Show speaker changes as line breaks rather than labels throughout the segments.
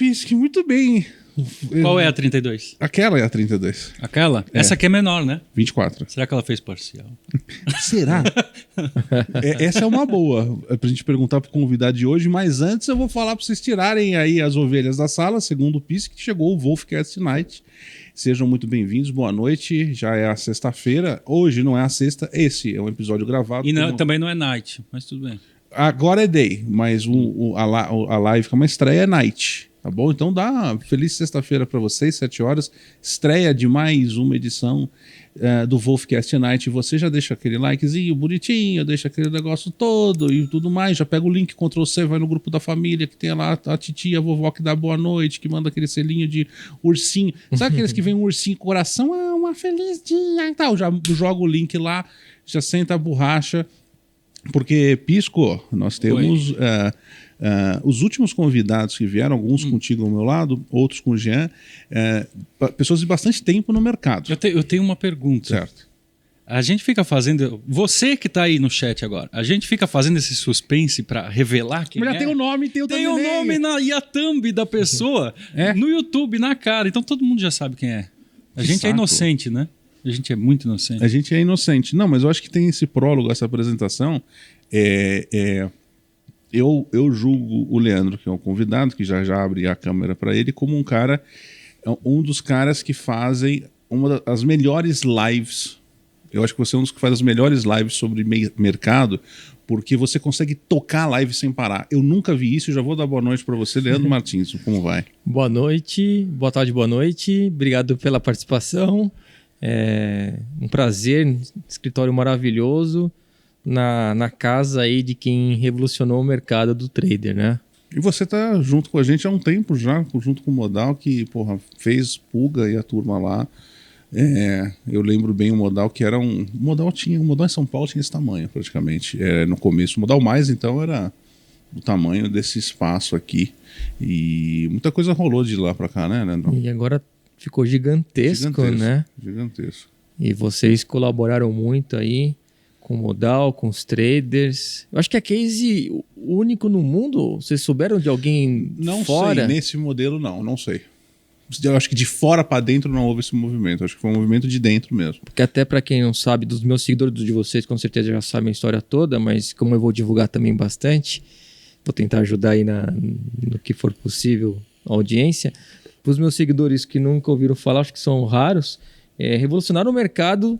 Pisk, muito bem.
Qual é a 32?
Aquela é a 32.
Aquela?
É.
Essa aqui é menor, né?
24.
Será que ela fez parcial?
Será? Essa é uma boa pra gente perguntar pro convidado de hoje, mas antes eu vou falar pra vocês tirarem aí as ovelhas da sala, segundo o Pisk, que chegou o Wolfcast Night. Sejam muito bem-vindos, boa noite. Já é a sexta-feira. Hoje não é a sexta, esse é um episódio gravado.
E não, também não é night, mas tudo bem.
Agora é day, mas a live que é uma estreia é night. Tá bom? Então dá uma feliz sexta-feira para vocês, 7 horas. Estreia de mais uma edição do Wolfcast Night. Você já deixa aquele likezinho bonitinho, deixa aquele negócio todo e tudo mais. Já pega o link, Ctrl+C, vai no grupo da família, que tem lá a titia, a vovó que dá boa noite, que manda aquele selinho de ursinho. Sabe aqueles que vem um ursinho com coração? Ah, uma feliz dia e tal. Já joga o link lá, já senta a borracha. Porque, Pisco, nós temos os últimos convidados que vieram, alguns contigo ao meu lado, outros com o Jean, pessoas de bastante tempo no mercado.
Eu tenho uma pergunta.
Certo.
A gente fica fazendo... Você que tá aí no chat agora, a gente fica fazendo esse suspense pra revelar quem
Mas já tem o nome, tem o
nome e a thumb da pessoa no YouTube, na cara. Então todo mundo já sabe quem é. A gente é inocente, né? A gente é muito inocente.
A gente é inocente. Não, mas eu acho que tem esse prólogo, essa apresentação. Eu julgo o Leandro, que é um convidado, que já abre a câmera para ele, como um cara, um dos caras que fazem uma das melhores lives. Eu acho que você é um dos que faz as melhores lives sobre mercado, porque você consegue tocar a live sem parar. Eu nunca vi isso, já vou dar boa noite para você, Leandro Martins. Como vai?
Boa noite, boa tarde, boa noite. Obrigado pela participação. É um prazer, escritório maravilhoso na casa aí de quem revolucionou o mercado do trader, né?
E você tá junto com a gente há um tempo já, junto com o Modal, que fez Pulga e a turma lá. Eu lembro bem o Modal, que era o Modal em São Paulo tinha esse tamanho praticamente. No começo, o Modal Mais então era o tamanho desse espaço aqui. E muita coisa rolou de lá para cá, né, Leandro?
E agora ficou gigantesco, né?
Gigantesco.
E vocês colaboraram muito aí com o Modal, com os traders. Eu acho que é case único no mundo. Vocês souberam de alguém fora?
Não sei, nesse modelo não sei. Eu acho que de fora para dentro não houve esse movimento. Eu acho que foi um movimento de dentro mesmo.
Porque até para quem não sabe, dos meus seguidores, de vocês, com certeza já sabem a história toda, mas como eu vou divulgar também bastante, vou tentar ajudar aí no que for possível a audiência. Para os meus seguidores que nunca ouviram falar, acho que são raros, revolucionaram o mercado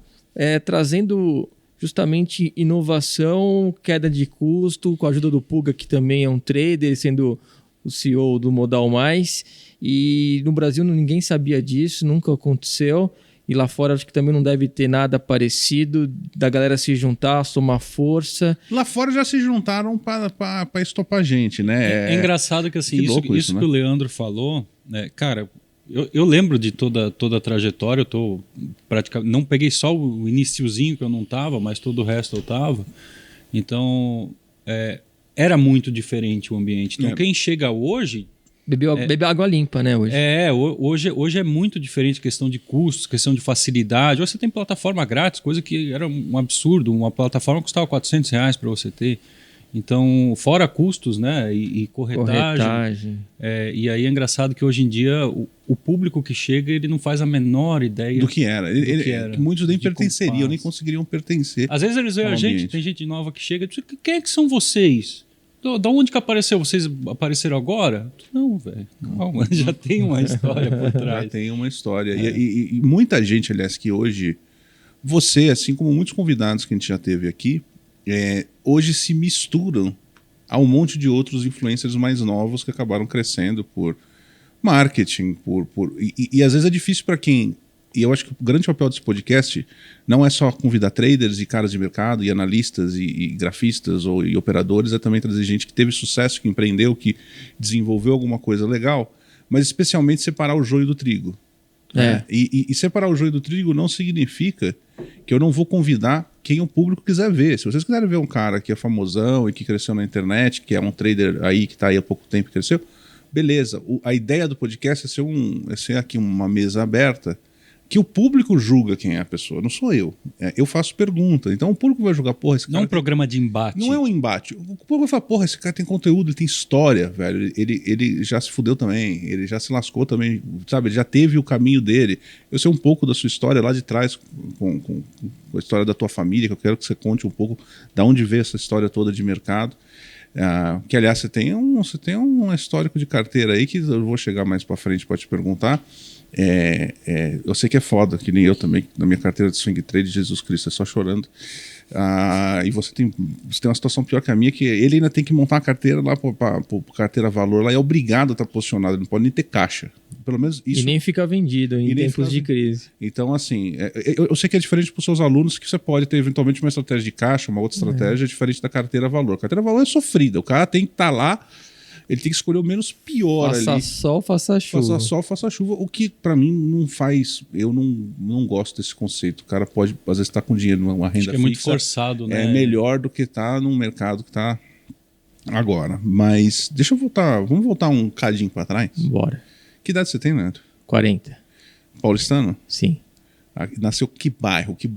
trazendo justamente inovação, queda de custo, com a ajuda do Pulga, que também é um trader, sendo o CEO do Modal Mais. E no Brasil ninguém sabia disso, nunca aconteceu. E lá fora acho que também não deve ter nada parecido, da galera se juntar, somar força.
Lá fora já se juntaram para estopar a gente, né?
É engraçado que assim, isso que o Leandro falou, né, cara, eu lembro de toda a trajetória, eu tô praticamente, não peguei só o iniciozinho que eu não tava, mas todo o resto eu tava. Então, era muito diferente o ambiente. Então, quem chega hoje...
Bebe água limpa, né, hoje?
Hoje é muito diferente, questão de custos, questão de facilidade. Hoje você tem plataforma grátis, coisa que era um absurdo. Uma plataforma custava R$400 para você ter. Então, fora custos, né, e corretagem. E aí é engraçado que hoje em dia o público que chega, ele não faz a menor ideia
do que era. Muitos nem pertenceriam, nem conseguiriam pertencer.
Às vezes eles veem a gente, tem gente nova que chega e diz, quem é que são vocês? Da onde que apareceu? Vocês apareceram agora? Não, velho. Calma, já tem uma história por trás.
Já tem uma história. E muita gente, aliás, que hoje... Você, assim como muitos convidados que a gente já teve aqui, hoje se misturam a um monte de outros influencers mais novos que acabaram crescendo por marketing. E às vezes é difícil para quem... E eu acho que o grande papel desse podcast não é só convidar traders e caras de mercado e analistas e grafistas e operadores, é também trazer gente que teve sucesso, que empreendeu, que desenvolveu alguma coisa legal, mas especialmente separar o joio do trigo. E separar o joio do trigo não significa que eu não vou convidar quem o público quiser ver. Se vocês quiserem ver um cara que é famosão e que cresceu na internet, que é um trader aí que está aí há pouco tempo e cresceu, beleza. A ideia do podcast é ser aqui uma mesa aberta que o público julga quem é a pessoa, não sou eu. Eu faço pergunta. Então o público vai julgar, porra, esse cara.
Não é um programa de embate.
Não é um embate. O público vai falar, porra, esse cara tem conteúdo, ele tem história, velho. Ele já se fudeu também, ele já se lascou também, sabe? Ele já teve o caminho dele. Eu sei um pouco da sua história lá de trás, com a história da tua família, que eu quero que você conte um pouco de onde veio essa história toda de mercado. Que, aliás, você tem um histórico de carteira aí que eu vou chegar mais pra frente para te perguntar. Eu sei que é foda, que nem eu também, na minha carteira de swing trade, Jesus Cristo, é só chorando. E você tem uma situação pior que a minha, que ele ainda tem que montar a carteira lá para carteira valor, lá é obrigado a estar posicionado, ele não pode nem ter caixa. Pelo menos isso.
E nem ficar vendido em tempos de crise.
Então, assim, eu sei que é diferente para os seus alunos, que você pode ter eventualmente uma estratégia de caixa, uma outra estratégia diferente da carteira valor. A carteira valor é sofrida, o cara tem que estar lá. Ele tem que escolher o menos pior ali.
Faça sol, faça chuva.
Faça sol, faça chuva. O que, pra mim, não faz... Eu não gosto desse conceito. O cara pode, às vezes, estar com dinheiro numa renda fixa.
É muito forçado, né?
É melhor do que estar num mercado que está agora. Mas deixa eu voltar... Vamos voltar um cadinho pra trás?
Bora.
Que idade você tem, Neto?
40.
Paulistano?
Sim.
Nasceu que bairro? Que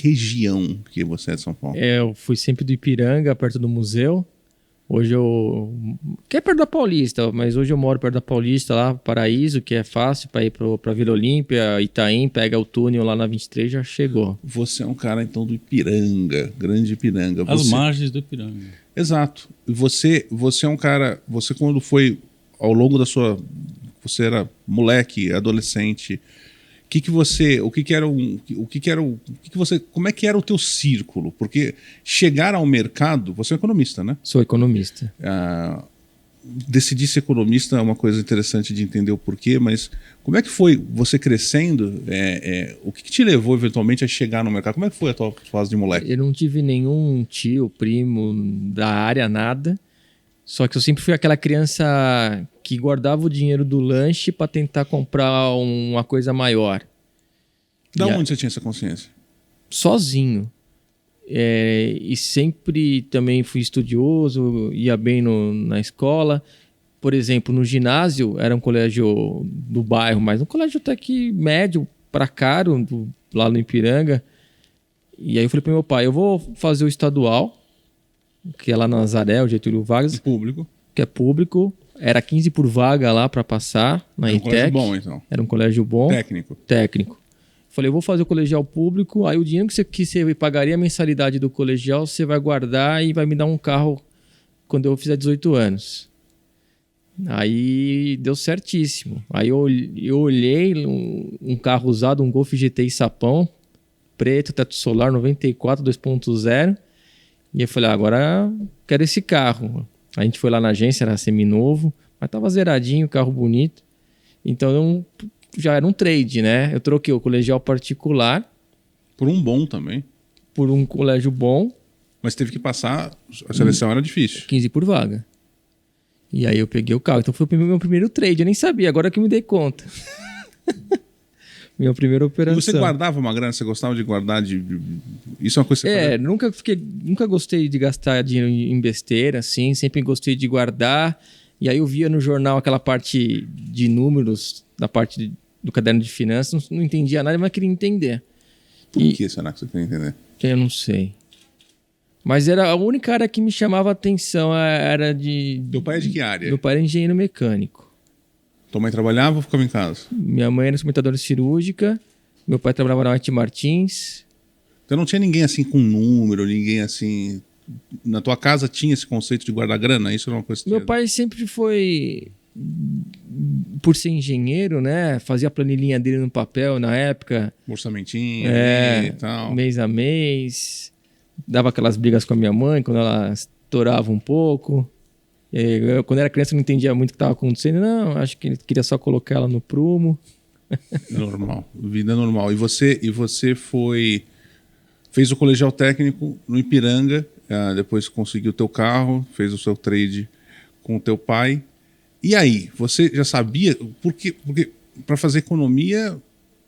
região que você é de São Paulo?
Eu fui sempre do Ipiranga, perto do museu. Hoje que é perto da Paulista, mas hoje eu moro perto da Paulista, lá, Paraíso, que é fácil para ir para Vila Olímpia, Itaim, pega o túnel lá na 23, já chegou.
Você é um cara, então, do Ipiranga, grande Ipiranga.
As margens do Ipiranga.
Exato. Você é um cara, você quando foi, ao longo da sua... Você era moleque, adolescente... Como é que era o teu círculo? Porque chegar ao mercado, você é economista, né?
Sou economista.
Decidir ser economista é uma coisa interessante de entender o porquê, mas como é que foi você crescendo? O que te levou eventualmente a chegar no mercado? Como é que foi a tua fase de moleque?
Eu não tive nenhum tio, primo da área, nada. Só que eu sempre fui aquela criança que guardava o dinheiro do lanche para tentar comprar uma coisa maior.
Da onde você tinha essa consciência?
Sozinho. E sempre também fui estudioso, ia bem na escola. Por exemplo, no ginásio, era um colégio do bairro, mas um colégio até que médio para caro, lá no Ipiranga. E aí eu falei para meu pai, eu vou fazer o estadual, que é lá na Nazaré, o Getúlio Vargas.
Público.
Que é público. Era 15 por vaga lá para passar na ITEC.
Era um colégio bom, então.
Era um colégio bom. Técnico. Falei, eu vou fazer o colegial público, aí o dinheiro que você pagaria a mensalidade do colegial, você vai guardar e vai me dar um carro quando eu fizer 18 anos. Aí deu certíssimo. Aí eu olhei um carro usado, um Golf GTI Sapão, preto, teto solar, 94, 2.0. E eu falei, agora quero esse carro. A gente foi lá na agência, era seminovo, mas tava zeradinho, carro bonito. Então já era um trade, né? Eu troquei o colegial particular.
Por um bom também.
Por um colégio bom.
Mas teve que passar, a seleção era difícil.
15 por vaga. E aí eu peguei o carro. Então foi o meu primeiro trade, eu nem sabia, agora que eu me dei conta. Minha primeira operação.
E você guardava uma grana? Você gostava de guardar? Isso é uma coisa que você fazia?
Nunca gostei de gastar dinheiro em besteira, assim. Sempre gostei de guardar. E aí eu via no jornal aquela parte de números, da parte do caderno de finanças. Não entendia nada, mas queria entender.
Por que será que você queria entender?
Eu não sei. Mas era a única área que me chamava a atenção. Era de...
Teu pai é de que área?
Meu pai era engenheiro mecânico.
Tua mãe trabalhava ou ficava em casa?
Minha mãe era instrumentadora cirúrgica. Meu pai trabalhava na White Martins.
Então não tinha ninguém assim com número, ninguém assim... Na tua casa tinha esse conceito de guardar grana? Isso era uma coisa que
Meu pai sempre foi... Por ser engenheiro, né? Fazia a planilhinha dele no papel na época.
Orçamentinho e tal.
Mês a mês. Dava aquelas brigas com a minha mãe quando ela estourava um pouco. Eu, quando era criança, eu não entendia muito o que estava acontecendo. Não, acho que ele queria só colocar ela no prumo.
Normal, vida normal. E você fez o colegial técnico no Ipiranga, depois conseguiu o teu carro, fez o seu trade com o teu pai. E aí, você já sabia? Porque para fazer economia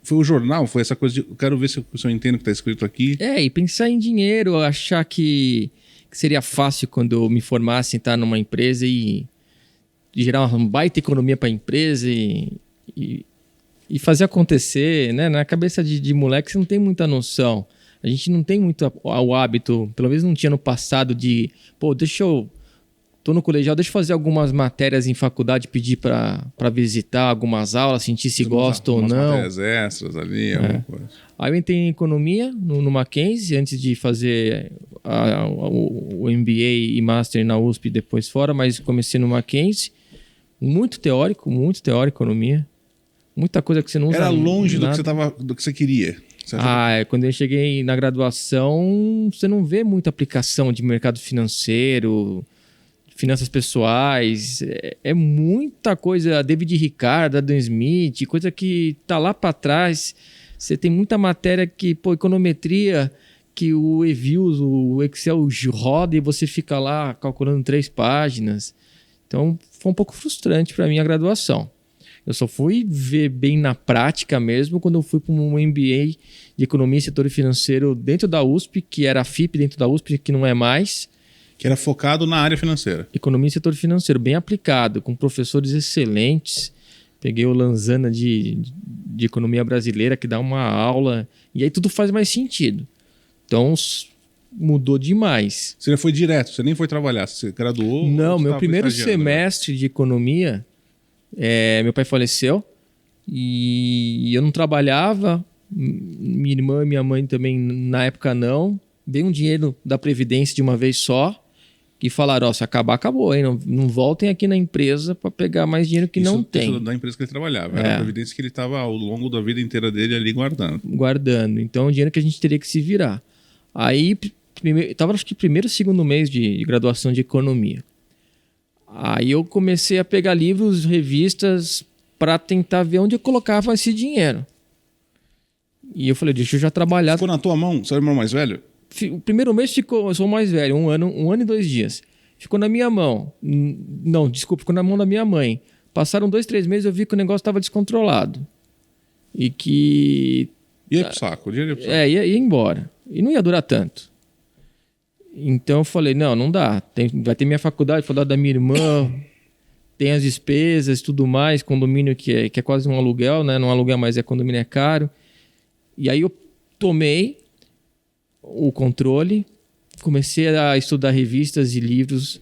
foi o jornal, foi essa coisa de eu quero ver se eu entendo o que está escrito aqui.
E pensar em dinheiro, achar que seria fácil quando eu me formasse estar numa empresa e gerar uma baita economia para a empresa e e fazer acontecer, né? Na cabeça de moleque você não tem muita noção. A gente não tem muito o hábito, pelo menos não tinha no passado, de... Pô, tô no colegial, deixa eu fazer algumas matérias em faculdade, pedir para visitar algumas aulas, sentir se gosta ou não.
Matérias extras ali, alguma coisa.
Aí eu entrei em economia no Mackenzie, antes de fazer o MBA e Master na USP e depois fora, mas comecei no Mackenzie. Muito teórico, economia. Muita coisa que você não usa.
Era longe
nada.
do que você queria.
Quando eu cheguei na graduação, você não vê muita aplicação de mercado financeiro, finanças pessoais. É muita coisa, David Ricardo, Adam Smith, coisa que tá lá para trás. Você tem muita matéria que, econometria, que o eViews, o Excel roda e você fica lá calculando 3 páginas. Então, foi um pouco frustrante para mim a graduação. Eu só fui ver bem na prática mesmo quando eu fui para um MBA de Economia e Setor Financeiro dentro da USP, que era a FIP dentro da USP, que não é mais.
Que era focado na área financeira.
Economia e Setor Financeiro, bem aplicado, com professores excelentes. Peguei o Lanzana de Economia Brasileira, que dá uma aula, e aí tudo faz mais sentido. Então, mudou demais.
Você já foi direto, você nem foi trabalhar, você graduou?
Não, meu primeiro semestre de Economia... meu pai faleceu e eu não trabalhava, minha irmã e minha mãe também na época não. Veio um dinheiro da Previdência de uma vez só e falaram, se acabar, acabou, hein? Não voltem aqui na empresa para pegar mais dinheiro que não tem.
Isso da empresa que ele trabalhava, era a Previdência que ele estava ao longo da vida inteira dele ali guardando.
Então é um dinheiro que a gente teria que se virar. Aí, estava acho que primeiro, segundo mês de graduação de Economia. Aí eu comecei a pegar livros, revistas, para tentar ver onde eu colocava esse dinheiro. E eu falei, deixa eu já trabalhar.
Ficou na tua mão? Você é o irmão mais velho?
O primeiro mês ficou, eu sou o mais velho, 1 ano e 2 dias. Ficou na minha mão. Não, desculpa, ficou na mão da minha mãe. Passaram 2, 3 meses, eu vi que o negócio estava descontrolado. E que...
Ia pro saco, o dinheiro ia pro saco.
Ia embora. E não ia durar tanto. Então eu falei, não dá. Vai ter minha faculdade da minha irmã, tem as despesas e tudo mais, condomínio que é quase um aluguel, né? Não é aluguel, mas condomínio é caro. E aí eu tomei o controle, comecei a estudar revistas e livros.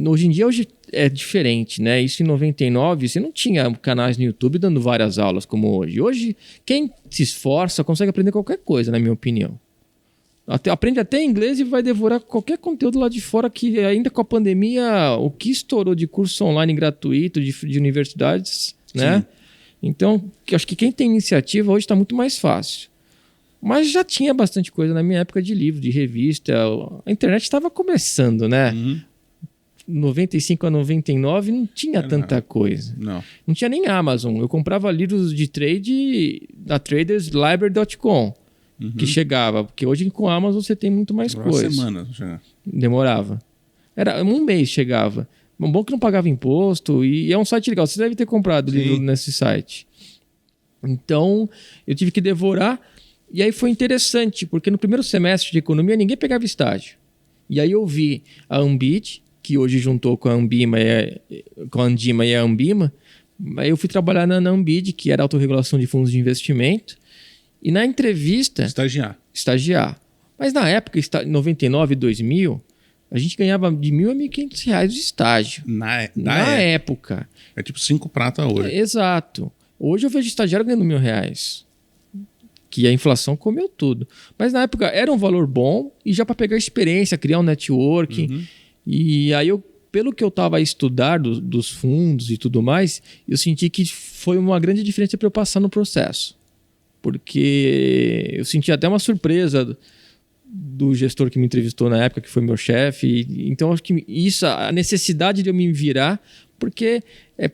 Hoje em dia é diferente, né? Isso em 99, você não tinha canais no YouTube dando várias aulas como hoje. Hoje, quem se esforça consegue aprender qualquer coisa, na minha opinião. Aprende até inglês e vai devorar qualquer conteúdo lá de fora, que ainda com a pandemia, o que estourou de curso online gratuito de universidades, né? Então, acho que quem tem iniciativa hoje está muito mais fácil. Mas já tinha bastante coisa na minha época de livro, de revista. A internet estava começando, né? 95 a 99 não tinha tanta coisa. Não tinha nem Amazon. Eu comprava livros de trade da traderslibrary.com. Que chegava, porque hoje com a Amazon você tem muito mais coisa.
Semana já.
Demorava. Era 1 mês chegava. Bom que não pagava imposto e é um site legal. Você deve ter comprado livro nesse site. Então, eu tive que devorar. E aí foi interessante, porque no primeiro semestre de economia ninguém pegava estágio. E aí eu vi a Ambit, que hoje juntou com a Ambima com a Andima e a Ambima. Aí eu fui trabalhar na Ambit, que era autorregulação de fundos de investimento. E na entrevista... Estagiar. Mas na época, em 99, 2000, a gente ganhava de R$ 1.000 a R$ 1.500 de estágio. Na época.
É tipo 5 prata hoje.
Exato. Hoje eu vejo estagiário ganhando R$ 1.000. Que a inflação comeu tudo. Mas na época era um valor bom e já para pegar experiência, criar um networking. E aí pelo que eu estava a estudar dos fundos e tudo mais, eu senti que foi uma grande diferença para eu passar no processo. Porque eu senti até uma surpresa do gestor que me entrevistou na época, que foi meu chefe. Então, acho que a necessidade de eu me virar, porque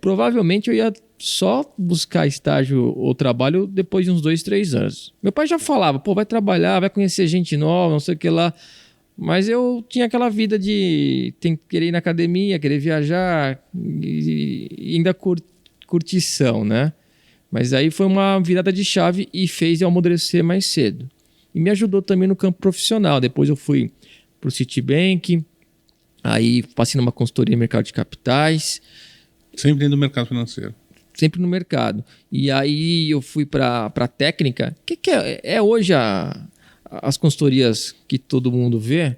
provavelmente eu ia só buscar estágio ou trabalho depois de uns 2, 3 anos. Meu pai já falava, vai trabalhar, vai conhecer gente nova, não sei o que lá. Mas eu tinha aquela vida de querer ir na academia, querer viajar e ainda curtição, né? Mas aí foi uma virada de chave e fez eu amadurecer mais cedo. E me ajudou também no campo profissional. Depois eu fui para o Citibank, aí passei numa consultoria de mercado de capitais.
Sempre dentro do mercado financeiro.
sempre no mercado. E aí eu fui para a técnica. O que é hoje as consultorias que todo mundo vê?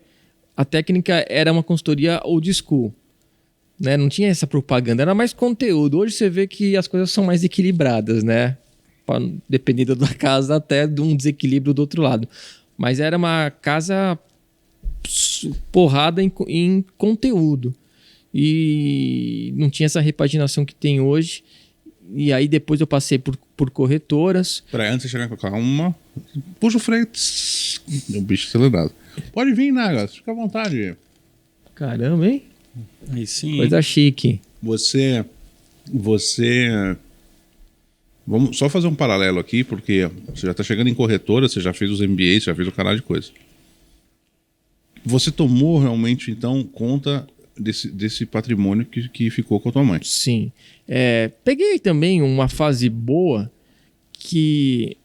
A técnica era uma consultoria old school. Né? Não tinha essa propaganda, era mais conteúdo. Hoje você vê que as coisas são mais equilibradas, né? Dependendo da casa, até de um desequilíbrio do outro lado. Mas era uma casa porrada em conteúdo. E não tinha essa repaginação que tem hoje. E aí depois eu passei por corretoras.
Peraí, antes de chegar com calma, puxa o freio. O bicho acelerado. Pode vir, Nagas, fica à vontade.
Caramba, hein?
Aí sim.
Coisa chique.
Você. Vamos só fazer um paralelo aqui, porque você já está chegando em corretora, você já fez os MBAs, já fez o canal de coisa. Você tomou realmente, então, conta desse patrimônio que ficou com a tua mãe?
Sim. Peguei também uma fase boa que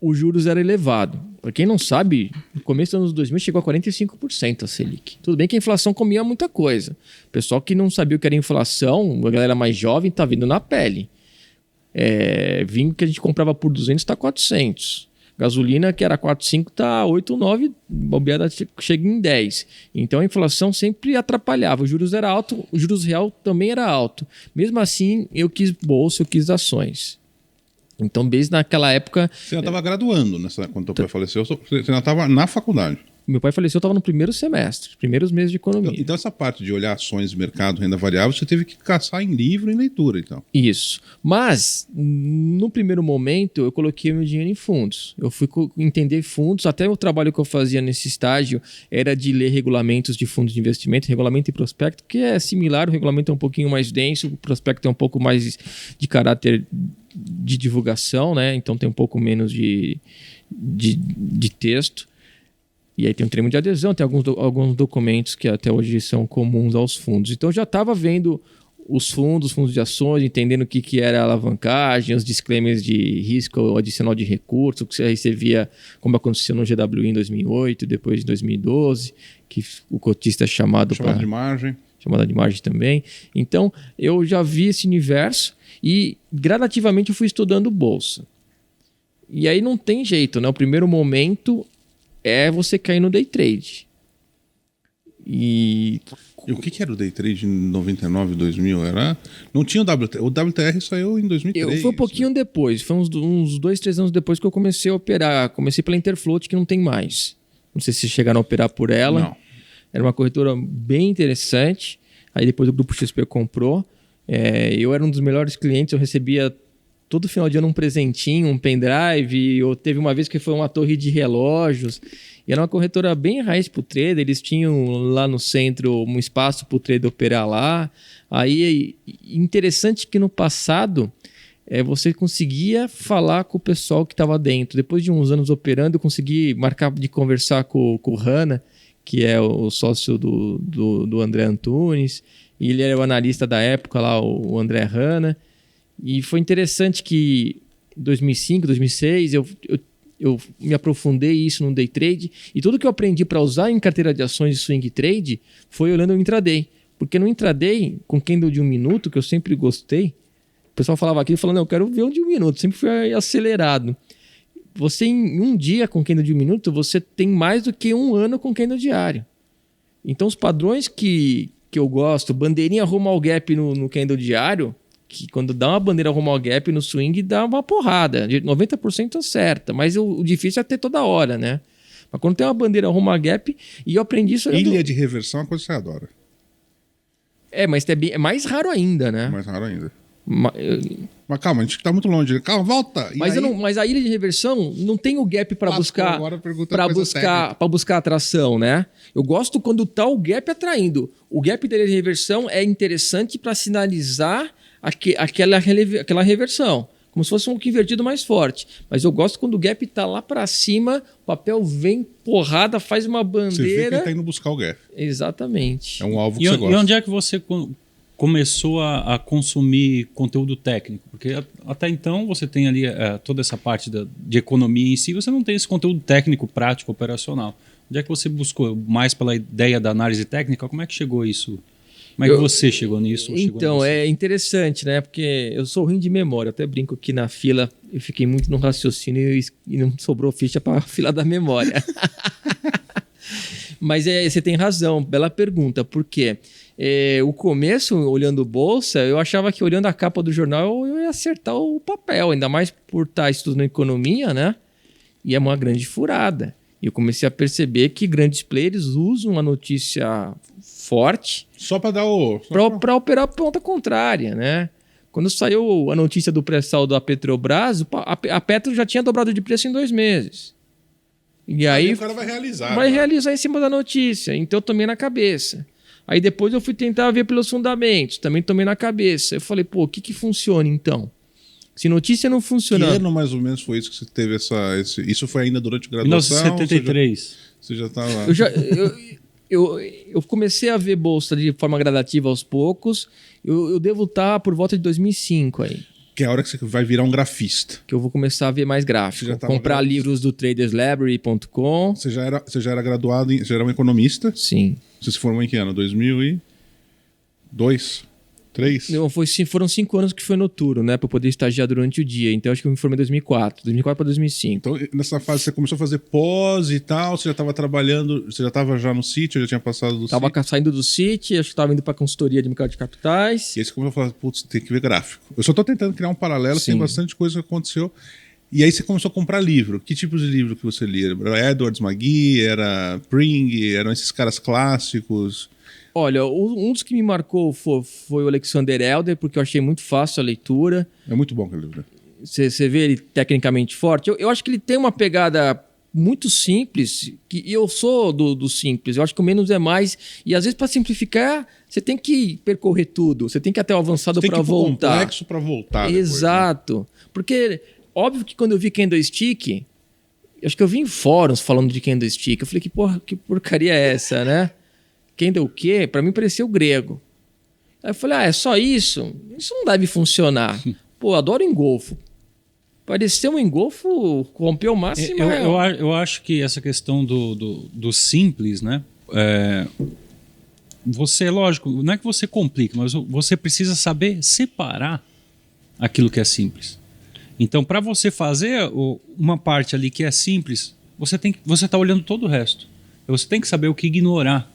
os juros eram elevados. Para quem não sabe, no começo dos anos 2000 chegou a 45% a Selic. Tudo bem que a inflação comia muita coisa. O pessoal que não sabia o que era inflação, a galera mais jovem, está vindo na pele. Vinho que a gente comprava por 200 está 400. Gasolina que era 4,5 está 8, 9, bobeada chega em 10. Então a inflação sempre atrapalhava. Os juros era alto, o juros real também era alto. Mesmo assim, eu quis bolsa, eu quis ações. Então, desde naquela época...
Você já estava graduando quando teu pai faleceu, você já estava na faculdade.
Meu pai faleceu, eu estava no primeiro semestre, primeiros meses de economia.
Então essa parte de olhar ações, mercado, renda variável, você teve que caçar em livro e leitura, então.
Isso. Mas, no primeiro momento, eu coloquei meu dinheiro em fundos. Eu fui entender fundos, até o trabalho que eu fazia nesse estágio era de ler regulamentos de fundos de investimento, regulamento e prospecto, que é similar, o regulamento é um pouquinho mais denso, o prospecto é um pouco mais de caráter de divulgação, né? Então tem um pouco menos de texto. E aí tem um termo de adesão, tem alguns documentos que até hoje são comuns aos fundos. Então eu já estava vendo os fundos de ações, entendendo o que era alavancagem, os disclaimers de risco adicional de recurso, que aí você via como aconteceu no GWI em 2008, depois em 2012, que o cotista é chamada
de margem.
Chamada de margem também. Então eu já vi esse universo e gradativamente eu fui estudando bolsa. E aí não tem jeito, né? O primeiro momento é você cair no day trade. E
o que era o day trade em 99, 2000? Não tinha o WTR. O WTR saiu em 2003.
Foi um pouquinho depois. Foi uns 2, 3 anos depois que eu comecei a operar. Comecei pela Interfloat, que não tem mais. Não sei se vocês chegaram a operar por ela.
Não.
Era uma corretora bem interessante. Aí depois o Grupo XP comprou. Eu era um dos melhores clientes. Eu recebia todo final de ano um presentinho, um pendrive. Ou teve uma vez que foi uma torre de relógios. E era uma corretora bem raiz para o trader. Eles tinham lá no centro um espaço para o trader operar lá. Aí, interessante que no passado, você conseguia falar com o pessoal que estava dentro. Depois de uns anos operando, eu consegui marcar de conversar com o Hanna, que é o sócio do André Antunes. E ele era o analista da época lá, o André Hanna. E foi interessante que em 2005, 2006, eu me aprofundei isso no day trade e tudo que eu aprendi para usar em carteira de ações e swing trade foi olhando o intraday. Porque no intraday, com candle de 1 minuto, que eu sempre gostei, o pessoal falava aqui, falando, não, eu quero ver um de 1 minuto, sempre foi acelerado. Você em um dia com candle de 1 minuto, você tem mais do que 1 ano com candle diário. Então os padrões que eu gosto, bandeirinha rumo ao gap no candle diário, que quando dá uma bandeira rumo ao gap no swing, dá uma porrada. De 90% acerta, mas o difícil é ter toda hora, né? Mas quando tem uma bandeira rumo ao gap, e eu aprendi isso...
Ilha de reversão é uma coisa que você adora.
Mas é mais raro ainda, né?
Mais raro ainda. Mas calma, a gente tá muito longe. Calma, volta!
Mas a ilha de reversão não tem o gap para buscar atração, né? Eu gosto quando tá o gap atraindo. O gap da ilha de reversão é interessante para sinalizar aquela reversão, como se fosse um invertido mais forte. Mas eu gosto quando o gap tá lá para cima, o papel vem, porrada, faz uma bandeira. Você vê que ele
tá indo buscar o gap.
Exatamente.
É um alvo que você gosta.
E onde é que você começou a consumir conteúdo técnico? Porque até então você tem ali toda essa parte de economia em si, você não tem esse conteúdo técnico, prático, operacional. Onde é que você buscou? Mais pela ideia da análise técnica? Como é que chegou isso? Como é que você chegou nisso?
Então, é interessante, né? Porque eu sou ruim de memória. Eu até brinco que na fila eu fiquei muito no raciocínio e não sobrou ficha para a fila da memória. Mas você tem razão, bela pergunta. Por quê? O começo, olhando bolsa, eu achava que olhando a capa do jornal eu ia acertar o papel, ainda mais por estar estudando economia, né? E é uma grande furada. E eu comecei a perceber que grandes players usam a notícia forte
Só para dar o...
para operar a ponta contrária, né? Quando saiu a notícia do pré-sal da Petrobras, a Petro já tinha dobrado de preço em 2 meses. E aí
o cara vai realizar.
vai realizar em cima da notícia. Então eu tomei na cabeça. Aí depois eu fui tentar ver pelos fundamentos. Também tomei na cabeça. Eu falei, pô, o que funciona então? Se notícia não funciona...
Que ano mais ou menos foi isso que você teve Isso foi ainda durante a graduação?
1973.
Você já estava...
Eu comecei a ver bolsa de forma gradativa aos poucos. Eu devo estar por volta de 2005 aí.
Que é a hora que você vai virar um grafista.
Que eu vou começar a ver mais gráfico. Comprar livros do traderslibrary.com.
Você já era graduado, você já era um economista?
Sim.
Você se formou em que ano? 2002? 3?
Não, foram 5 anos que foi noturno, né? Para eu poder estagiar durante o dia. Então acho que eu me formei em 2004. 2004 para 2005.
Então nessa fase você começou a fazer pós e tal, você já estava trabalhando, você já estava já no sítio, já tinha passado do
sítio? Estava saindo do sítio, acho que estava indo para consultoria de mercado de capitais.
E aí você começou a falar, putz, tem que ver gráfico. Eu só estou tentando criar um paralelo, tem bastante coisa que aconteceu. E aí você começou a comprar livro. Que tipos de livro que você lia? Era Edwards McGee, era Pring, eram esses caras clássicos?
Olha, um dos que me marcou foi o Alexander Elder, porque eu achei muito fácil a leitura.
É muito bom aquele livro.
Você vê ele tecnicamente forte. Eu acho que ele tem uma pegada muito simples, que eu sou do simples. Eu acho que o menos é mais. E às vezes, para simplificar, você tem que percorrer tudo. Você tem que ir até o avançado para voltar.
Complexo para voltar.
Exato. Depois, né? Porque, óbvio que quando eu vi Candlestick, acho que eu vi em fóruns falando de Candlestick. Eu falei, que porcaria é essa, né? Candle o quê? Para mim pareceu grego. Aí eu falei, é só isso? Isso não deve funcionar. Pô, eu adoro engolfo. Pareceu um engolfo, rompeu o máximo.
Eu acho que essa questão do simples, né? Você, lógico, não é que você complica, mas você precisa saber separar aquilo que é simples. Então, para você fazer uma parte ali que é simples, você está olhando todo o resto. Você tem que saber o que ignorar.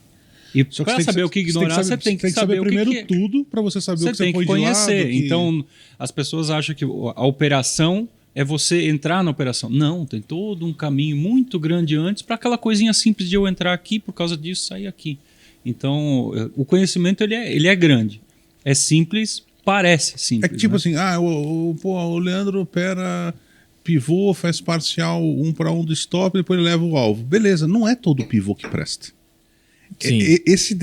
E para saber o que ignorar, você tem que saber o que
primeiro tudo para você saber o que você
tem que conhecer.
De lado,
Então, as pessoas acham que a operação é você entrar na operação. Não, tem todo um caminho muito grande antes para aquela coisinha simples de eu entrar aqui, por causa disso, sair aqui. Então, o conhecimento ele é grande. É simples, parece simples.
É que tipo,
né?
assim, o Leandro opera pivô, faz parcial 1-1 do stop, depois ele leva o alvo. Beleza, não é todo pivô que presta. Esses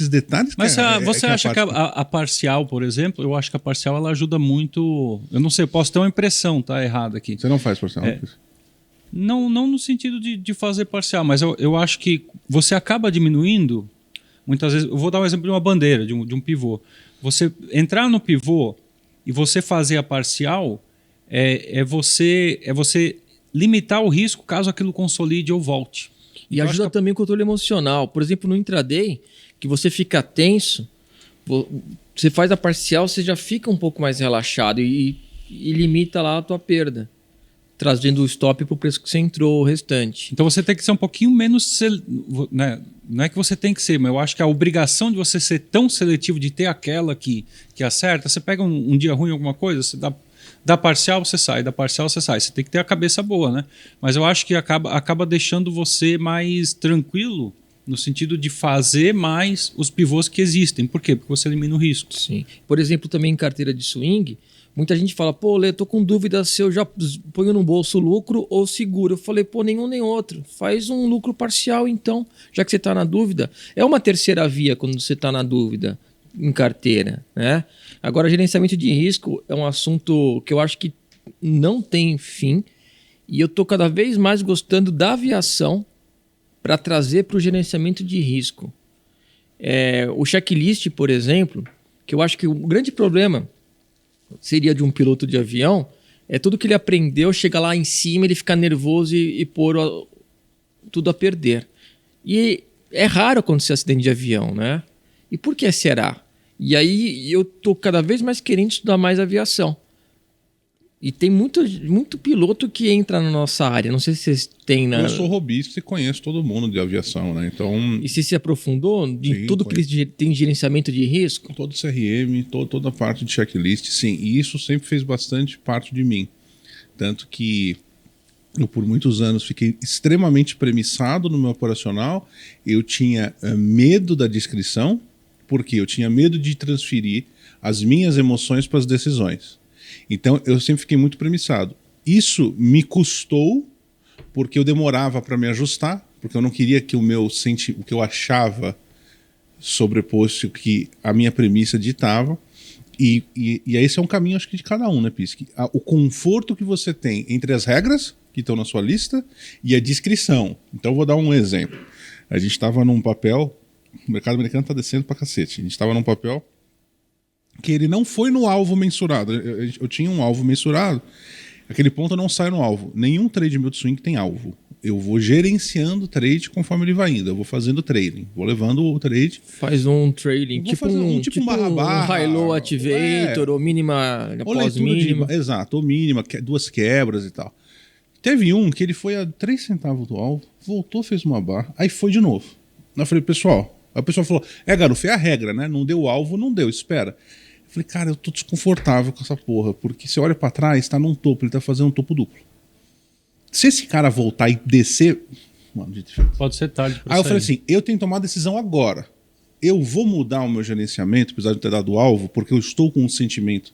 detalhes...
Mas você acha que a parcial, por exemplo, eu acho que a parcial ela ajuda muito... Eu não sei, eu posso ter uma impressão, tá errado aqui.
Você não faz parcial?
Não no sentido de fazer parcial, mas eu acho que você acaba diminuindo, muitas vezes... Eu vou dar um exemplo de uma bandeira, de um pivô. Você entrar no pivô e você fazer a parcial é você limitar o risco caso aquilo consolide ou volte.
E ajuda também o controle emocional. Por exemplo, no intraday, que você fica tenso, você faz a parcial, você já fica um pouco mais relaxado e limita lá a tua perda, trazendo o stop para o preço que você entrou, o restante.
Então você tem que ser um pouquinho menos... Né? Não é que você tem que ser, mas eu acho que a obrigação de você ser tão seletivo, de ter aquela que acerta, você pega um dia ruim, alguma coisa, você dá parcial, você sai, da parcial, você sai. Você tem que ter a cabeça boa, né? Mas eu acho que acaba deixando você mais tranquilo no sentido de fazer mais os pivôs que existem. Por quê? Porque você elimina o risco.
Sim. Por exemplo, também em carteira de swing, muita gente fala, pô, Lê, tô com dúvida se eu já ponho no bolso lucro ou seguro. Eu falei, pô, nenhum nem outro. Faz um lucro parcial, então, já que você está na dúvida. É uma terceira via quando você está na dúvida em carteira, né? Agora, gerenciamento de risco é um assunto que eu acho que não tem fim e eu estou cada vez mais gostando da aviação para trazer para o gerenciamento de risco. O checklist, por exemplo, que eu acho que o grande problema seria de um piloto de avião é tudo que ele aprendeu, chega lá em cima, ele ficar nervoso e pôr tudo a perder. E é raro acontecer acidente de avião, né? E por que será? E aí eu tô cada vez mais querendo estudar mais aviação. E tem muito piloto que entra na nossa área. Não sei se vocês têm...
Eu sou robista e conheço todo mundo de aviação, né? Então...
E se aprofundou em
Sim,
tudo que eles têm gerenciamento de risco?
Todo CRM, toda a parte de checklist, sim. E isso sempre fez bastante parte de mim. Tanto que eu, por muitos anos, fiquei extremamente premissado no meu operacional. Eu tinha medo da descrição, porque eu tinha medo de transferir as minhas emoções para as decisões. Então, eu sempre fiquei muito premissado. Isso me custou, porque eu demorava para me ajustar, porque eu não queria que o que eu achava sobreposto que a minha premissa ditava. E esse é um caminho, acho que, de cada um, né, Pisque? O conforto que você tem entre as regras que estão na sua lista e a descrição. Então, eu vou dar um exemplo. A gente estava num papel, o mercado americano está descendo pra cacete. A gente estava num papel que ele não foi no alvo mensurado. Eu tinha um alvo mensurado, aquele ponto não sai no alvo. Nenhum trade meu de swing tem alvo. Eu vou gerenciando o trade conforme ele vai indo. Eu vou fazendo trading, vou levando o trade.
Faz um trading, tipo um
barra-barra,
high-low activator, ou mínima após mínima.
Exato, ou mínima, duas quebras e tal. Teve um que ele foi a 3 centavos do alvo, voltou, fez uma barra, aí foi de novo. Eu falei, pessoal... Aí o pessoal falou, garoto, é a regra, né? Não deu o alvo, não deu, espera. Eu falei, cara, eu tô desconfortável com essa porra, porque você olha pra trás, tá num topo, ele tá fazendo um topo duplo. Se esse cara voltar e descer... Mano,
pode ser tarde pra
Aí eu
sair.
falei assim, eu tenho que tomar a decisão agora. Eu vou mudar o meu gerenciamento, apesar de ter dado o alvo, porque eu estou com um sentimento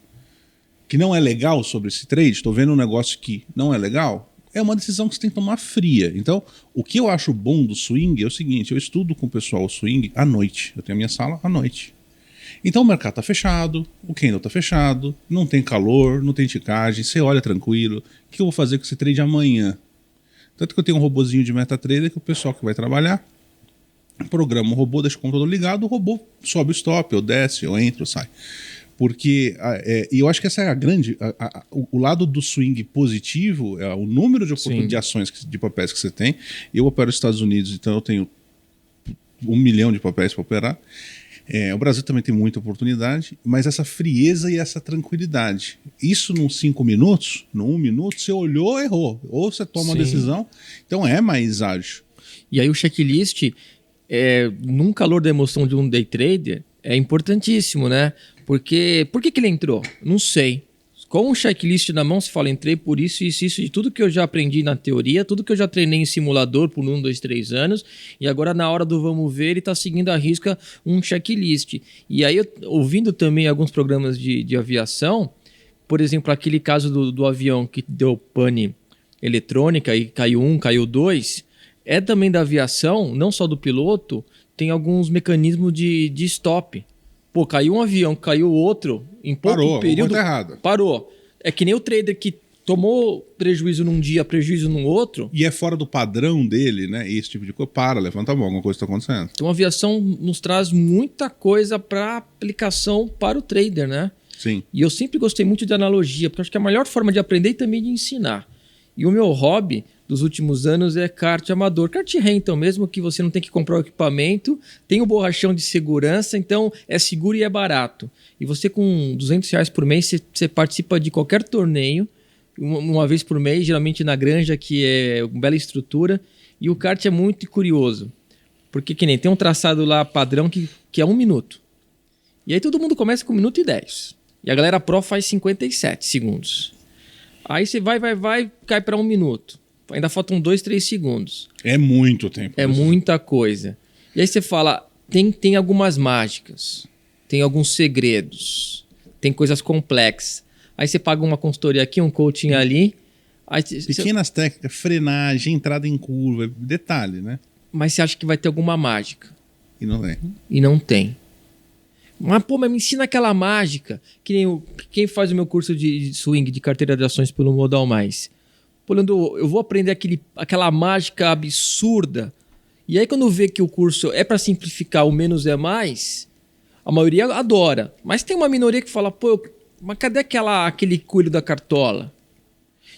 que não é legal sobre esse trade, estou vendo um negócio que não é legal. É uma decisão que você tem que tomar fria. Então, o que eu acho bom do swing é o seguinte, eu estudo com o pessoal o swing à noite. Eu tenho a minha sala à noite. Então o mercado está fechado, o candle está fechado, não tem calor, não tem ticagem, você olha tranquilo. O que eu vou fazer com esse trade amanhã? Tanto que eu tenho um robozinho de MetaTrader que o pessoal que vai trabalhar programa o robô, deixa o computador ligado, o robô sobe o stop, ou desce, ou entra, ou sai. Porque, e eu acho que essa é a grande... o lado do swing positivo é o número de ações, de papéis que você tem. Eu opero nos Estados Unidos, então eu tenho 1 milhão de papéis para operar. O Brasil também tem muita oportunidade, mas essa frieza e essa tranquilidade. Isso num 5 minutos, num 1 minuto, você olhou, errou. Ou você toma uma decisão, então é mais ágil.
E aí o checklist, num calor da emoção de um day trader, é importantíssimo, né? Porque, por que ele entrou? Não sei. Com um checklist na mão, você fala, entrei por isso, de tudo que eu já aprendi na teoria, tudo que eu já treinei em simulador por 1, 2, 3 anos, e agora na hora do vamos ver, ele está seguindo à risca um checklist. E aí, ouvindo também alguns programas de aviação, por exemplo, aquele caso do avião que deu pane eletrônica e caiu 1, caiu 2, é também da aviação, não só do piloto, tem alguns mecanismos de stop. Pô, caiu um avião, caiu outro, em pouco período... Parou. É que nem o trader que tomou prejuízo num dia, prejuízo num outro...
E é fora do padrão dele, né? Esse tipo de coisa. Levanta a mão, alguma coisa está acontecendo.
Então a aviação nos traz muita coisa para aplicação para o trader, né?
Sim.
E eu sempre gostei muito de analogia, porque eu acho que é a melhor forma de aprender e também de ensinar. E o meu hobby dos últimos anos é kart amador. Kart rental mesmo, que você não tem que comprar o equipamento, tem o borrachão de segurança, então é seguro e é barato. E você com R$200 por mês, você participa de qualquer torneio, uma vez por mês, geralmente na granja, que é uma bela estrutura. E o kart é muito curioso, porque que nem tem um traçado lá padrão que é 1 minuto. E aí todo mundo começa com 1 minuto e 10. E a galera pro faz 57 segundos. Aí você vai, cai para 1 minuto. Ainda faltam 2, 3 segundos.
É muito tempo.
É muita coisa. E aí você fala, tem algumas mágicas, tem alguns segredos, tem coisas complexas. Aí você paga uma consultoria aqui, um coaching ali. Aí
Pequenas técnicas, frenagem, entrada em curva, detalhe, né?
Mas você acha que vai ter alguma mágica.
E não tem.
E não tem. Mas, pô, mas me ensina aquela mágica. Que nem quem faz o meu curso de swing, de carteira de ações pelo Modal Mais. Pô, Leandro, eu vou aprender aquela mágica absurda. E aí quando vê que o curso é para simplificar, o menos é mais, a maioria adora. Mas tem uma minoria que fala, pô, mas cadê aquele coelho da cartola?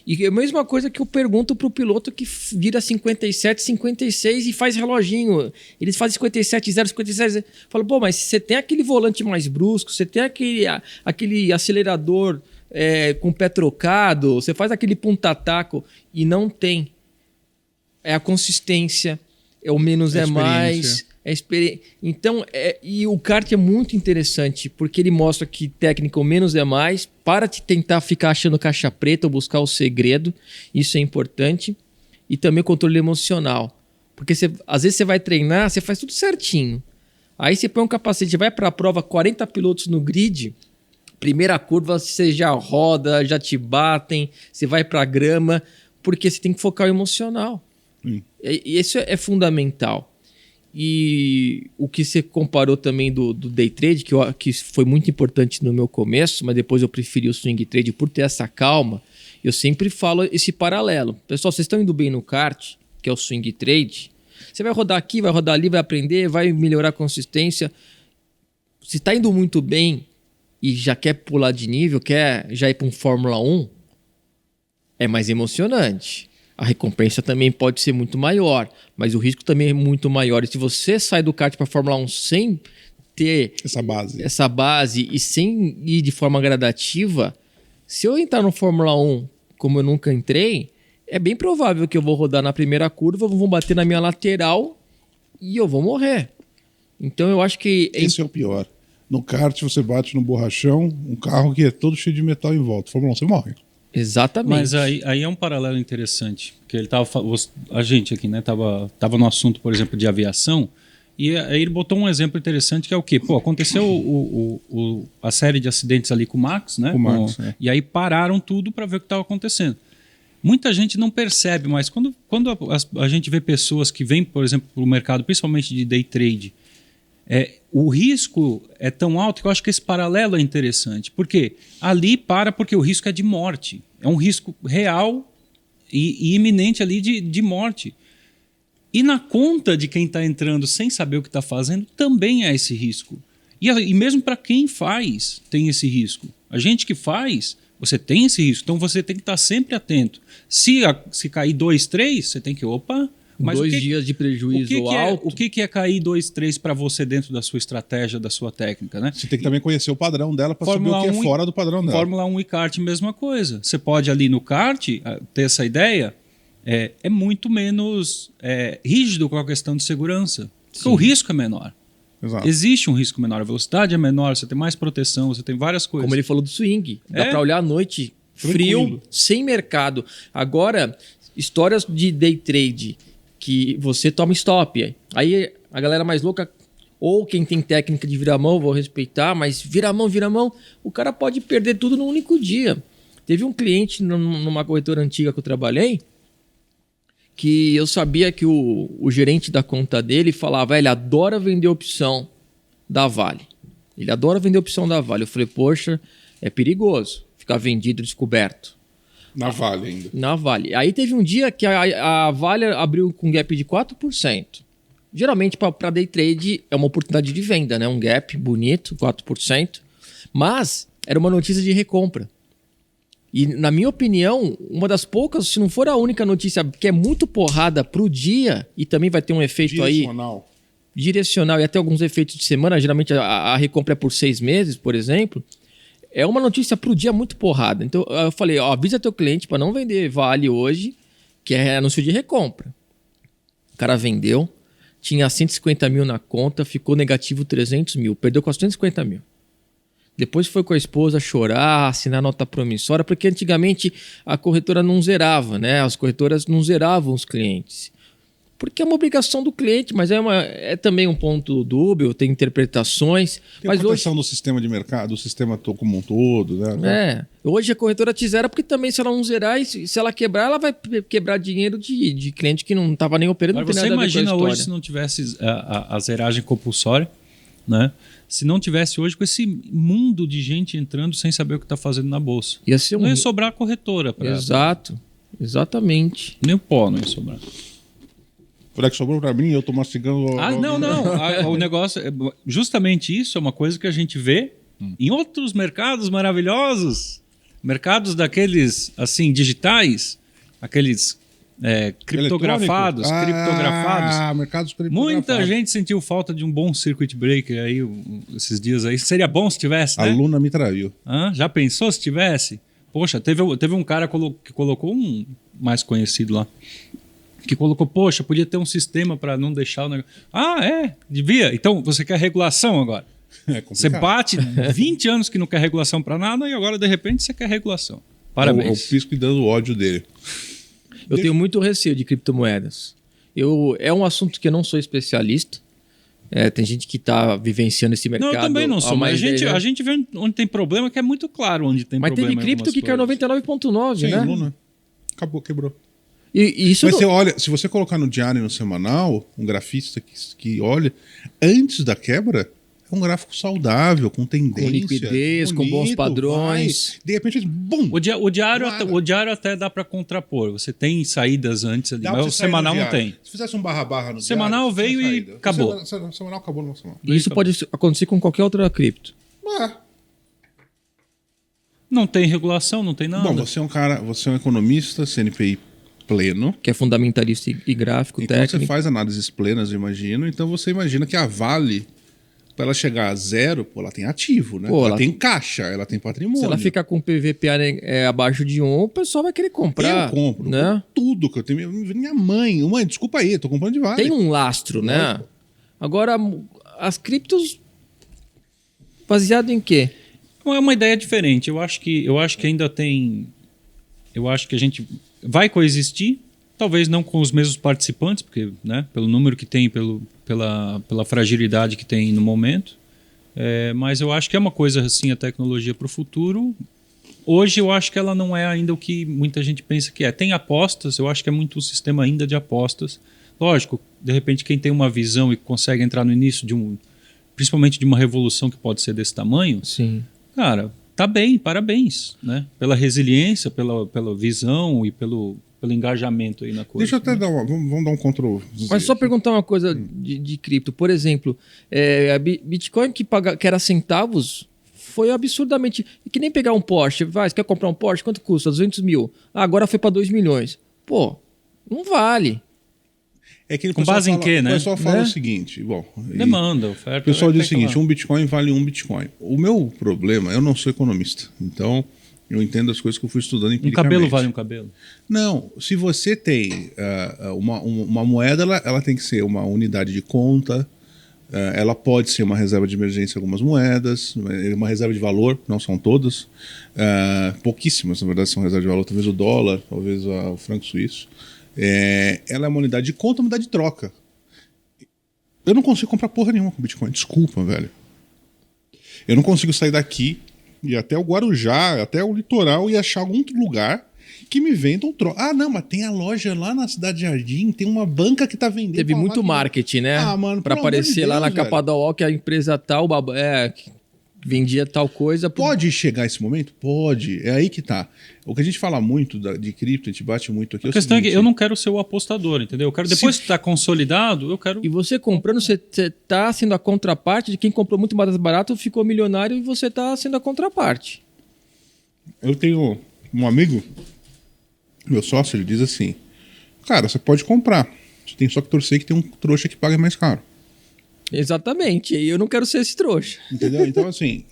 E a mesma coisa que eu pergunto pro piloto que vira 57, 56 e faz reloginho. Eles fazem 57, 0, 57. Eu falo, pô, mas você tem aquele volante mais brusco, você tem aquele acelerador com o pé trocado, você faz aquele punta-taco e não tem. É a consistência, é o menos é mais. Então, e o kart é muito interessante, porque ele mostra que técnica o menos é mais, para de tentar ficar achando caixa preta ou buscar o segredo, isso é importante. E também o controle emocional, porque às vezes você vai treinar, você faz tudo certinho. Aí você põe um capacete, vai para a prova, 40 pilotos no grid, primeira curva você já roda, já te batem, você vai para a grama, porque você tem que focar o emocional. E isso é fundamental. E o que você comparou também do day trade, que foi muito importante no meu começo, mas depois eu preferi o swing trade por ter essa calma, eu sempre falo esse paralelo. Pessoal, vocês estão indo bem no kart, que é o swing trade, você vai rodar aqui, vai rodar ali, vai aprender, vai melhorar a consistência. Se está indo muito bem e já quer pular de nível, quer já ir para um Fórmula 1, é mais emocionante. A recompensa também pode ser muito maior, mas o risco também é muito maior. E se você sai do kart para a Fórmula 1 sem ter essa base e sem ir de forma gradativa, se eu entrar no Fórmula 1 como eu nunca entrei, é bem provável que eu vou rodar na primeira curva, vou bater na minha lateral e eu vou morrer. Então eu acho que...
Esse é o pior. No kart você bate no borrachão, um carro que é todo cheio de metal em volta. Fórmula 1 você morre.
Exatamente.
Mas aí é um paralelo interessante, porque ele a gente aqui, né, tava no assunto, por exemplo, de aviação, e aí ele botou um exemplo interessante que é o quê? Pô, aconteceu a série de acidentes ali com o Max, né? E aí pararam tudo para ver o que estava acontecendo. Muita gente não percebe, mas quando a gente vê pessoas que vêm, por exemplo, para o mercado, principalmente de day trade, o risco é tão alto que eu acho que esse paralelo é interessante. Por quê? Ali porque o risco é de morte. É um risco real e iminente ali de morte. E na conta de quem está entrando sem saber o que está fazendo, também é esse risco. E mesmo para quem faz, tem esse risco. A gente que faz, você tem esse risco. Então você tem que estar sempre atento. Se cair 2, 3, você tem que... Mas
2 dias de prejuízo alto.
O que é cair 2, 3 para você dentro da sua estratégia, da sua técnica, né?
Você tem que também conhecer o padrão dela para saber o que é fora do padrão dela.
Fórmula 1 e kart, mesma coisa. Você pode ali no kart ter essa ideia, é muito menos rígido com a questão de segurança. Porque o risco é menor.
Exato.
Existe um risco menor, a velocidade é menor, você tem mais proteção, você tem várias coisas.
Como ele falou do swing. Dá para olhar à noite, frio, sem mercado. Agora, histórias de day trade... que você toma stop. Aí a galera mais louca, ou quem tem técnica de virar-mão, vou respeitar, mas virar-mão, o cara pode perder tudo num único dia. Teve um cliente numa corretora antiga que eu trabalhei, que eu sabia que o gerente da conta dele falava, ele adora vender opção da Vale. Ele adora vender opção da Vale. Eu falei, poxa, é perigoso ficar vendido descoberto.
Na Vale ainda.
Na Vale. Aí teve um dia que a Vale abriu com um gap de 4%. Geralmente, para day trade, é uma oportunidade de venda, né? Um gap bonito, 4%. Mas era uma notícia de recompra. E, na minha opinião, uma das poucas, se não for a única notícia que é muito porrada para o dia, e também vai ter um efeito direcional e até alguns efeitos de semana, geralmente a recompra é por 6 meses, por exemplo... É uma notícia para o dia muito porrada. Então, eu falei, avisa teu cliente para não vender Vale hoje, que é anúncio de recompra. O cara vendeu, tinha 150 mil na conta, ficou negativo 300 mil, perdeu 450 mil. Depois foi com a esposa chorar, assinar nota promissória, porque antigamente a corretora não zerava, né? As corretoras não zeravam os clientes. Porque é uma obrigação do cliente, mas é também um ponto dúbio, tem interpretações.
Tem
mas
a proteção do sistema de mercado, do sistema como um todo. Né?
Hoje a corretora te zera, porque também se ela não zerar, se ela quebrar, ela vai quebrar dinheiro de cliente que não estava nem operando.
Mas você imagina hoje se não tivesse a zeragem compulsória, né? Se não tivesse hoje com esse mundo de gente entrando sem saber o que está fazendo na bolsa. Não ia sobrar a corretora.
Exato, exatamente.
Nem o pó não ia sobrar.
Falei que sobrou para mim, eu tô mastigando...
Não. O negócio... Justamente isso é uma coisa que a gente vê em outros mercados maravilhosos. Mercados daqueles, assim, digitais, aqueles criptografados,
mercados criptografados.
Muita gente sentiu falta de um bom circuit breaker aí, esses dias aí. Seria bom se tivesse, né?
A Luna me traiu.
Já pensou se tivesse? Poxa, teve um cara que colocou um mais conhecido lá, que colocou, poxa, podia ter um sistema para não deixar o negócio. Devia. Então, você quer regulação agora. Você bate 20 anos que não quer regulação para nada e agora, de repente, você quer regulação. Parabéns.
É o Pisco dando ódio dele.
Eu tenho muito receio de criptomoedas. É um assunto que eu não sou especialista. Tem gente que está vivenciando esse mercado.
Não, eu também não sou, mas a gente vê onde tem problema, que é muito claro onde tem problema.
Mas teve cripto que caiu 99,9, né?
Luna. Acabou, quebrou.
E isso
mas você olha, se você colocar no diário e no semanal, um grafista que olha, antes da quebra, é um gráfico saudável, com tendência.
Com liquidez, bonito, com bons padrões.
De repente, bum!
O diário até dá para contrapor. Você tem saídas antes ali, mas o semanal não tem.
Se fizesse um barra no
semanal
diário,
veio e acabou.
O semanal acabou no semanal.
E isso pode acontecer com qualquer outra cripto.
Não tem regulação, não tem nada.
Bom, você é um economista, CNPI pleno.
Que é fundamentalista e gráfico,
então
técnico.
Você faz análises plenas, eu imagino. Então você imagina que a Vale, para ela chegar a zero, ela tem ativo, né? Ela tem caixa, ela tem patrimônio.
Se ela ficar com PVPA abaixo de 1, o pessoal vai querer comprar.
Eu compro,
né?
Tudo que eu tenho. Minha mãe, desculpa aí, tô comprando de Vale.
Tem um lastro, né? Agora, as criptos, baseado em quê?
É uma ideia diferente. Eu acho que ainda tem... Eu acho que a gente vai coexistir, talvez não com os mesmos participantes, porque, né, pelo número que tem, pela fragilidade que tem no momento. Mas eu acho que é uma coisa assim, a tecnologia para o futuro. Hoje eu acho que ela não é ainda o que muita gente pensa que é. Tem apostas, eu acho que é muito um sistema ainda de apostas. Lógico, de repente quem tem uma visão e consegue entrar no início principalmente de uma revolução que pode ser desse tamanho,
sim,
cara, tá bem, parabéns, né? Pela resiliência, pela visão e pelo engajamento aí na coisa.
Deixa eu até vamos dar um Ctrl.
Mas só perguntar uma coisa de cripto. Por exemplo, a Bitcoin que era centavos foi absurdamente... Que nem pegar um Porsche. Você quer comprar um Porsche? Quanto custa? 200 mil. Agora foi para 2 milhões. Pô, não vale.
É que
com base em quê, né?
O pessoal fala o seguinte,
demanda, oferta.
O pessoal diz o seguinte, um Bitcoin vale um Bitcoin. O meu problema, eu não sou economista, então eu entendo as coisas que eu fui estudando empiricamente.
Um cabelo vale um cabelo?
Não, se você tem uma moeda, ela tem que ser uma unidade de conta, ela pode ser uma reserva de emergência em algumas moedas, uma reserva de valor, não são todas, pouquíssimas, na verdade, são reserva de valor, talvez o dólar, talvez o franco suíço. Ela é uma unidade de conta, uma unidade de troca. Eu não consigo comprar porra nenhuma com Bitcoin. Desculpa, velho. Eu não consigo sair daqui e até o Guarujá, até o litoral e achar algum lugar que me venda um troca. Não, mas tem a loja lá na Cidade Jardim, tem uma banca que tá vendendo.
Teve muito marketing, né?
Mano,
pra aparecer lá na capa da UOL que a empresa tal, vendia tal coisa.
Pode chegar esse momento? Pode. É aí que tá. O que a gente fala muito de cripto, a gente bate muito aqui.
A questão é que eu não quero ser o apostador, entendeu? Eu quero, depois que está consolidado, eu quero...
E você comprando, você está sendo a contraparte de quem comprou muito mais barato, ficou milionário e você está sendo a contraparte.
Eu tenho um amigo, meu sócio, ele diz assim, cara, você pode comprar, você tem só que torcer que tem um trouxa que paga mais caro.
Exatamente, e eu não quero ser esse trouxa.
Entendeu? Então, assim,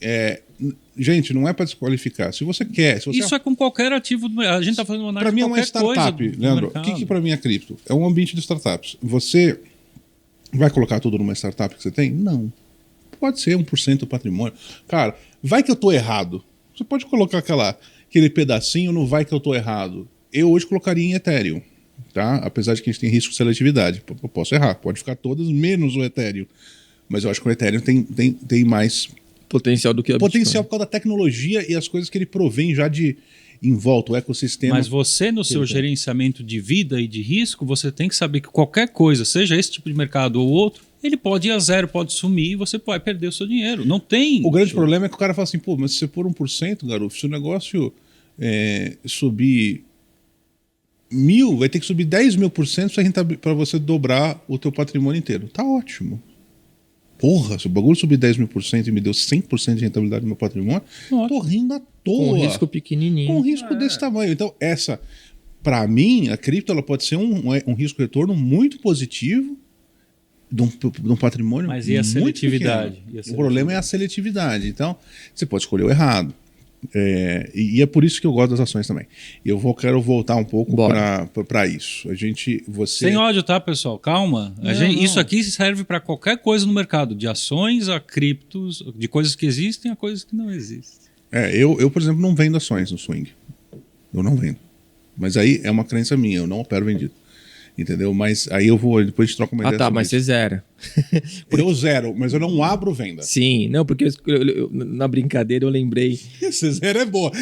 gente, não é para desqualificar. Se você quer...
Isso é com qualquer ativo. A gente está fazendo uma análise
de qualquer coisa. Para mim é uma startup, Leandro. O que para mim é cripto? É um ambiente de startups. Você vai colocar tudo numa startup que você tem? Não. Pode ser 1% do patrimônio. Cara, vai que eu tô errado. Você pode colocar aquele pedacinho no vai que eu tô errado. Eu hoje colocaria em Ethereum. Tá? Apesar de que a gente tem risco de seletividade. Eu posso errar. Pode ficar todas menos o Ethereum. Mas eu acho que o Ethereum tem mais...
potencial do que
potencial por causa da tecnologia e as coisas que ele provém já em volta, o ecossistema.
Mas você, no seu gerenciamento de vida e de risco, você tem que saber que qualquer coisa, seja esse tipo de mercado ou outro, ele pode ir a zero, pode sumir e você pode perder o seu dinheiro. Não tem...
O grande problema é que o cara fala assim, pô, mas se você pôr 1%, garoto, se o negócio subir 1.000, vai ter que subir 10.000% para você dobrar o teu patrimônio inteiro. Tá ótimo. Porra, se o bagulho subir 10.000% e me deu 100% de rentabilidade no meu patrimônio, tô rindo à toa.
Com um risco pequenininho.
Com um risco desse tamanho. Então, para mim, a cripto ela pode ser um risco-retorno muito positivo de um patrimônio
Mas e a
muito
seletividade?
pequeno. O problema é a seletividade. Então, você pode escolher o errado. E é por isso que eu gosto das ações também. Quero voltar um pouco para isso.
Sem ódio, tá, pessoal? Calma. Isso aqui serve para qualquer coisa no mercado, de ações a criptos, de coisas que existem a coisas que não existem.
Eu, por exemplo, não vendo ações no swing. Eu não vendo. Mas aí é uma crença minha, eu não opero vendido. Entendeu? Mas aí depois a gente troca uma ideia.
Mas você zera.
Eu zero, mas eu não abro venda.
Sim, não, porque na brincadeira eu lembrei.
Esse zero é boa.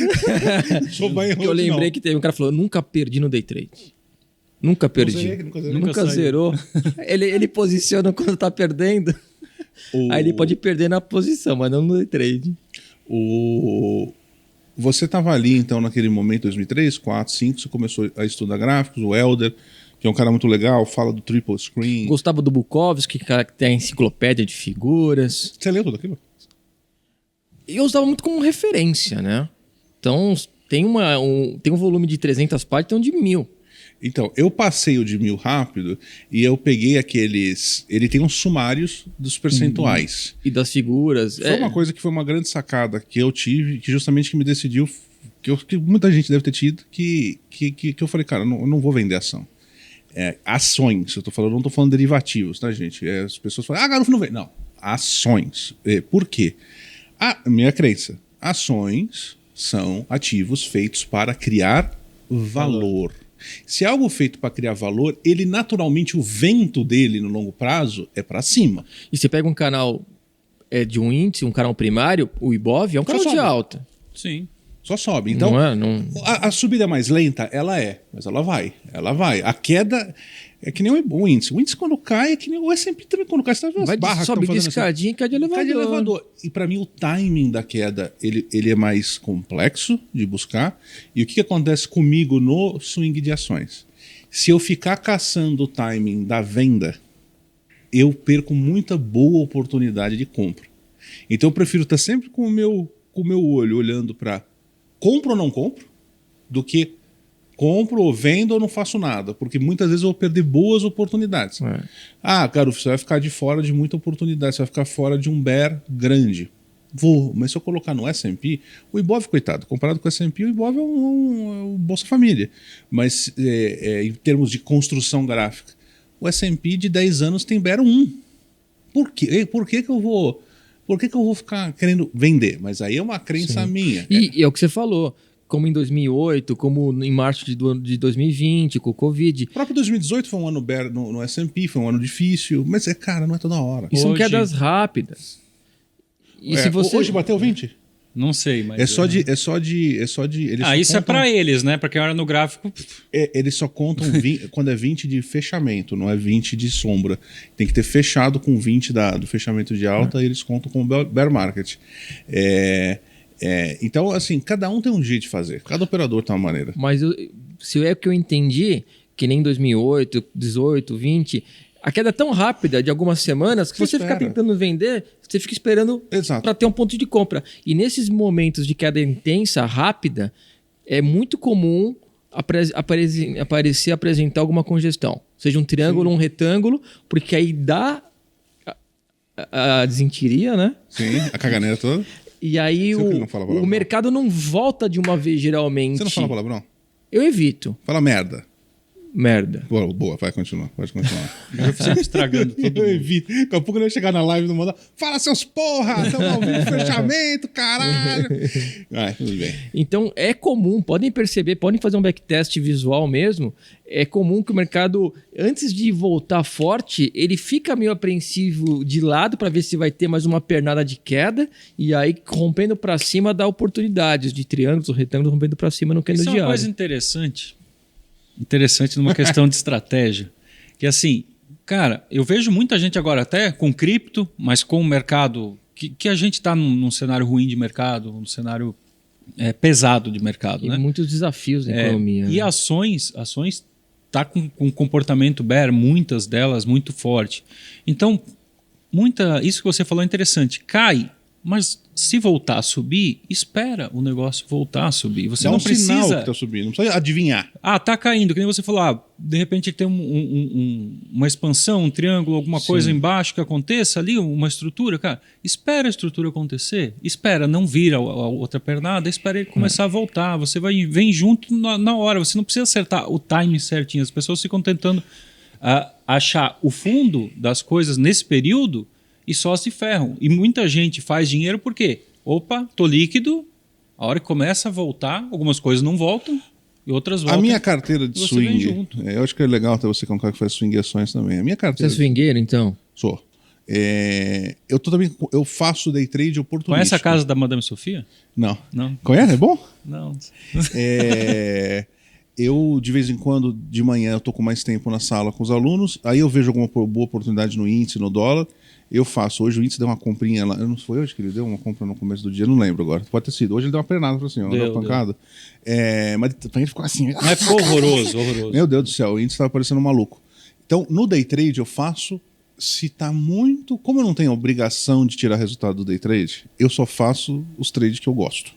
Eu lembrei que teve um cara que falou: nunca perdi no day trade. Nunca perdi. Nunca zerou. ele posiciona quando tá perdendo. Aí ele pode perder na posição, mas não no day trade.
Você estava ali, então, naquele momento, 2003, 4, 5, você começou a estudar gráficos, o Helder, que é um cara muito legal, fala do triple screen.
Gostava do Bukowski, que tem a enciclopédia de figuras.
Você leu tudo aquilo?
Eu usava muito como referência, né? Então, tem um volume de 300 páginas, tem um de 1.000.
Então, eu passei o de 1.000 rápido e eu peguei aqueles... Ele tem uns sumários dos percentuais.
E das figuras.
Foi uma coisa que foi uma grande sacada que eu tive, que justamente que me decidiu, que muita gente deve ter tido, que eu falei, cara, eu não vou vender ação. Ações, eu não tô falando derivativos, tá, gente? As pessoas falam, Garufo não vende. Não, ações. Por quê? Minha crença, ações são ativos feitos para criar valor. Se é algo feito para criar valor, ele naturalmente, o vento dele no longo prazo é para cima.
E você pega um canal de um índice, um canal primário, o Ibov é um canal de alta.
Sim.
Só sobe. Então, a subida mais lenta, mas ela vai. A queda é que nem o índice. O índice quando cai é que nem o S&P também quando cai. Você tá vendo as barras
sobe
que
de escadinha e cai de elevador.
E para mim o timing da queda ele é mais complexo de buscar. E o que acontece comigo no swing de ações? Se eu ficar caçando o timing da venda, eu perco muita boa oportunidade de compra. Então eu prefiro estar sempre com o meu olho olhando para compro ou não compro, do que compro ou vendo ou não faço nada. Porque muitas vezes eu vou perder boas oportunidades. Cara, você vai ficar de fora de muita oportunidade, você vai ficar fora de um bear grande. Mas se eu colocar no S&P, o Ibov, coitado, comparado com o S&P, o Ibov é um Bolsa Família. Mas em termos de construção gráfica, o S&P de 10 anos tem bear 1. Por quê? Por que eu vou ficar querendo vender? Mas aí é uma crença minha.
E é o que você falou. Como em 2008, como em março de 2020, com o Covid.
O próprio 2018 foi um ano no S&P, foi um ano difícil. Mas, cara, não é toda hora.
E são quedas rápidas. E se você...
Hoje bateu 20?
Não sei, mas...
É só de
isso é para eles, né? Para quem olha no gráfico...
Eles só contam 20, quando é 20 de fechamento, não é 20 de sombra. Tem que ter fechado com 20 do fechamento de alta e eles contam com o bear market. Então, assim, cada um tem um jeito de fazer. Cada operador tem uma maneira.
Mas se é que eu entendi, que nem em 2008, 18, 20... A queda é tão rápida de algumas semanas que você fica tentando vender, você fica esperando para ter um ponto de compra. E nesses momentos de queda intensa, rápida, é muito comum apresentar alguma congestão. Seja um triângulo ou um retângulo, porque aí dá a desinteria, né?
Sim, a caganeira toda.
E aí o mercado não volta de uma vez, geralmente.
Você não fala palavrão?
Eu evito.
Fala merda. Boa, vai continuar. Pode continuar.
Eu fico estragando tudo.
Eu evito. Daqui a pouco eu ia chegar na live e não mandar. Fala, seus porra! Estamos ao vivo, fechamento, caralho! Tudo bem.
Então é comum, podem perceber, podem fazer um backtest visual mesmo. É comum que o mercado, antes de voltar forte, ele fica meio apreensivo de lado para ver se vai ter mais uma pernada de queda. E aí, rompendo para cima, dá oportunidades de triângulos ou retângulos rompendo para cima no candle diário.
Isso é uma coisa interessante numa questão de estratégia. Que assim, cara, eu vejo muita gente agora até com cripto, mas com o mercado que a gente está num cenário ruim de mercado, num cenário pesado de mercado.
E
né?
muitos desafios na economia.
E ações tá com comportamento bear, muitas delas muito forte. Então, isso que você falou é interessante. Cai, mas se voltar a subir, espera o negócio voltar a subir. Você
Dá
não
um sinal
precisa...
que tá subindo, não precisa adivinhar.
Tá caindo, que nem você falou, de repente tem uma expansão, um triângulo, alguma coisa embaixo que aconteça ali, uma estrutura, cara, espera a estrutura acontecer, espera, não vira a outra pernada, espera ele começar a voltar, você vem junto na hora, você não precisa acertar o timing certinho, as pessoas ficam tentando achar o fundo das coisas nesse período e só se ferram. E muita gente faz dinheiro porque, opa, tô líquido, a hora que começa a voltar, algumas coisas não voltam e outras voltam.
A minha carteira de
você
swing,
vem junto.
eu acho que é legal até você que é um cara que faz swing e ações também. A minha
Você
carteira...
é swingueiro, então?
Sou. Eu faço day trade oportunístico.
Conhece a casa da Madame Sofia?
Não.
Não.
Conhece? É bom?
Não.
Eu, de vez em quando, de manhã, eu tô com mais tempo na sala com os alunos, aí eu vejo alguma boa oportunidade no índice, no dólar, eu faço. Hoje o índice deu uma comprinha lá, não foi hoje que ele deu uma compra no começo do dia, não lembro agora, pode ter sido. Hoje ele deu uma pernada pra cima, deu uma pancada. Mas também ele ficou assim...
Mas ficou horroroso.
Meu Deus do céu, o índice tava parecendo um maluco. Então, no day trade eu faço, se tá muito... Como eu não tenho obrigação de tirar resultado do day trade, eu só faço os trades que eu gosto.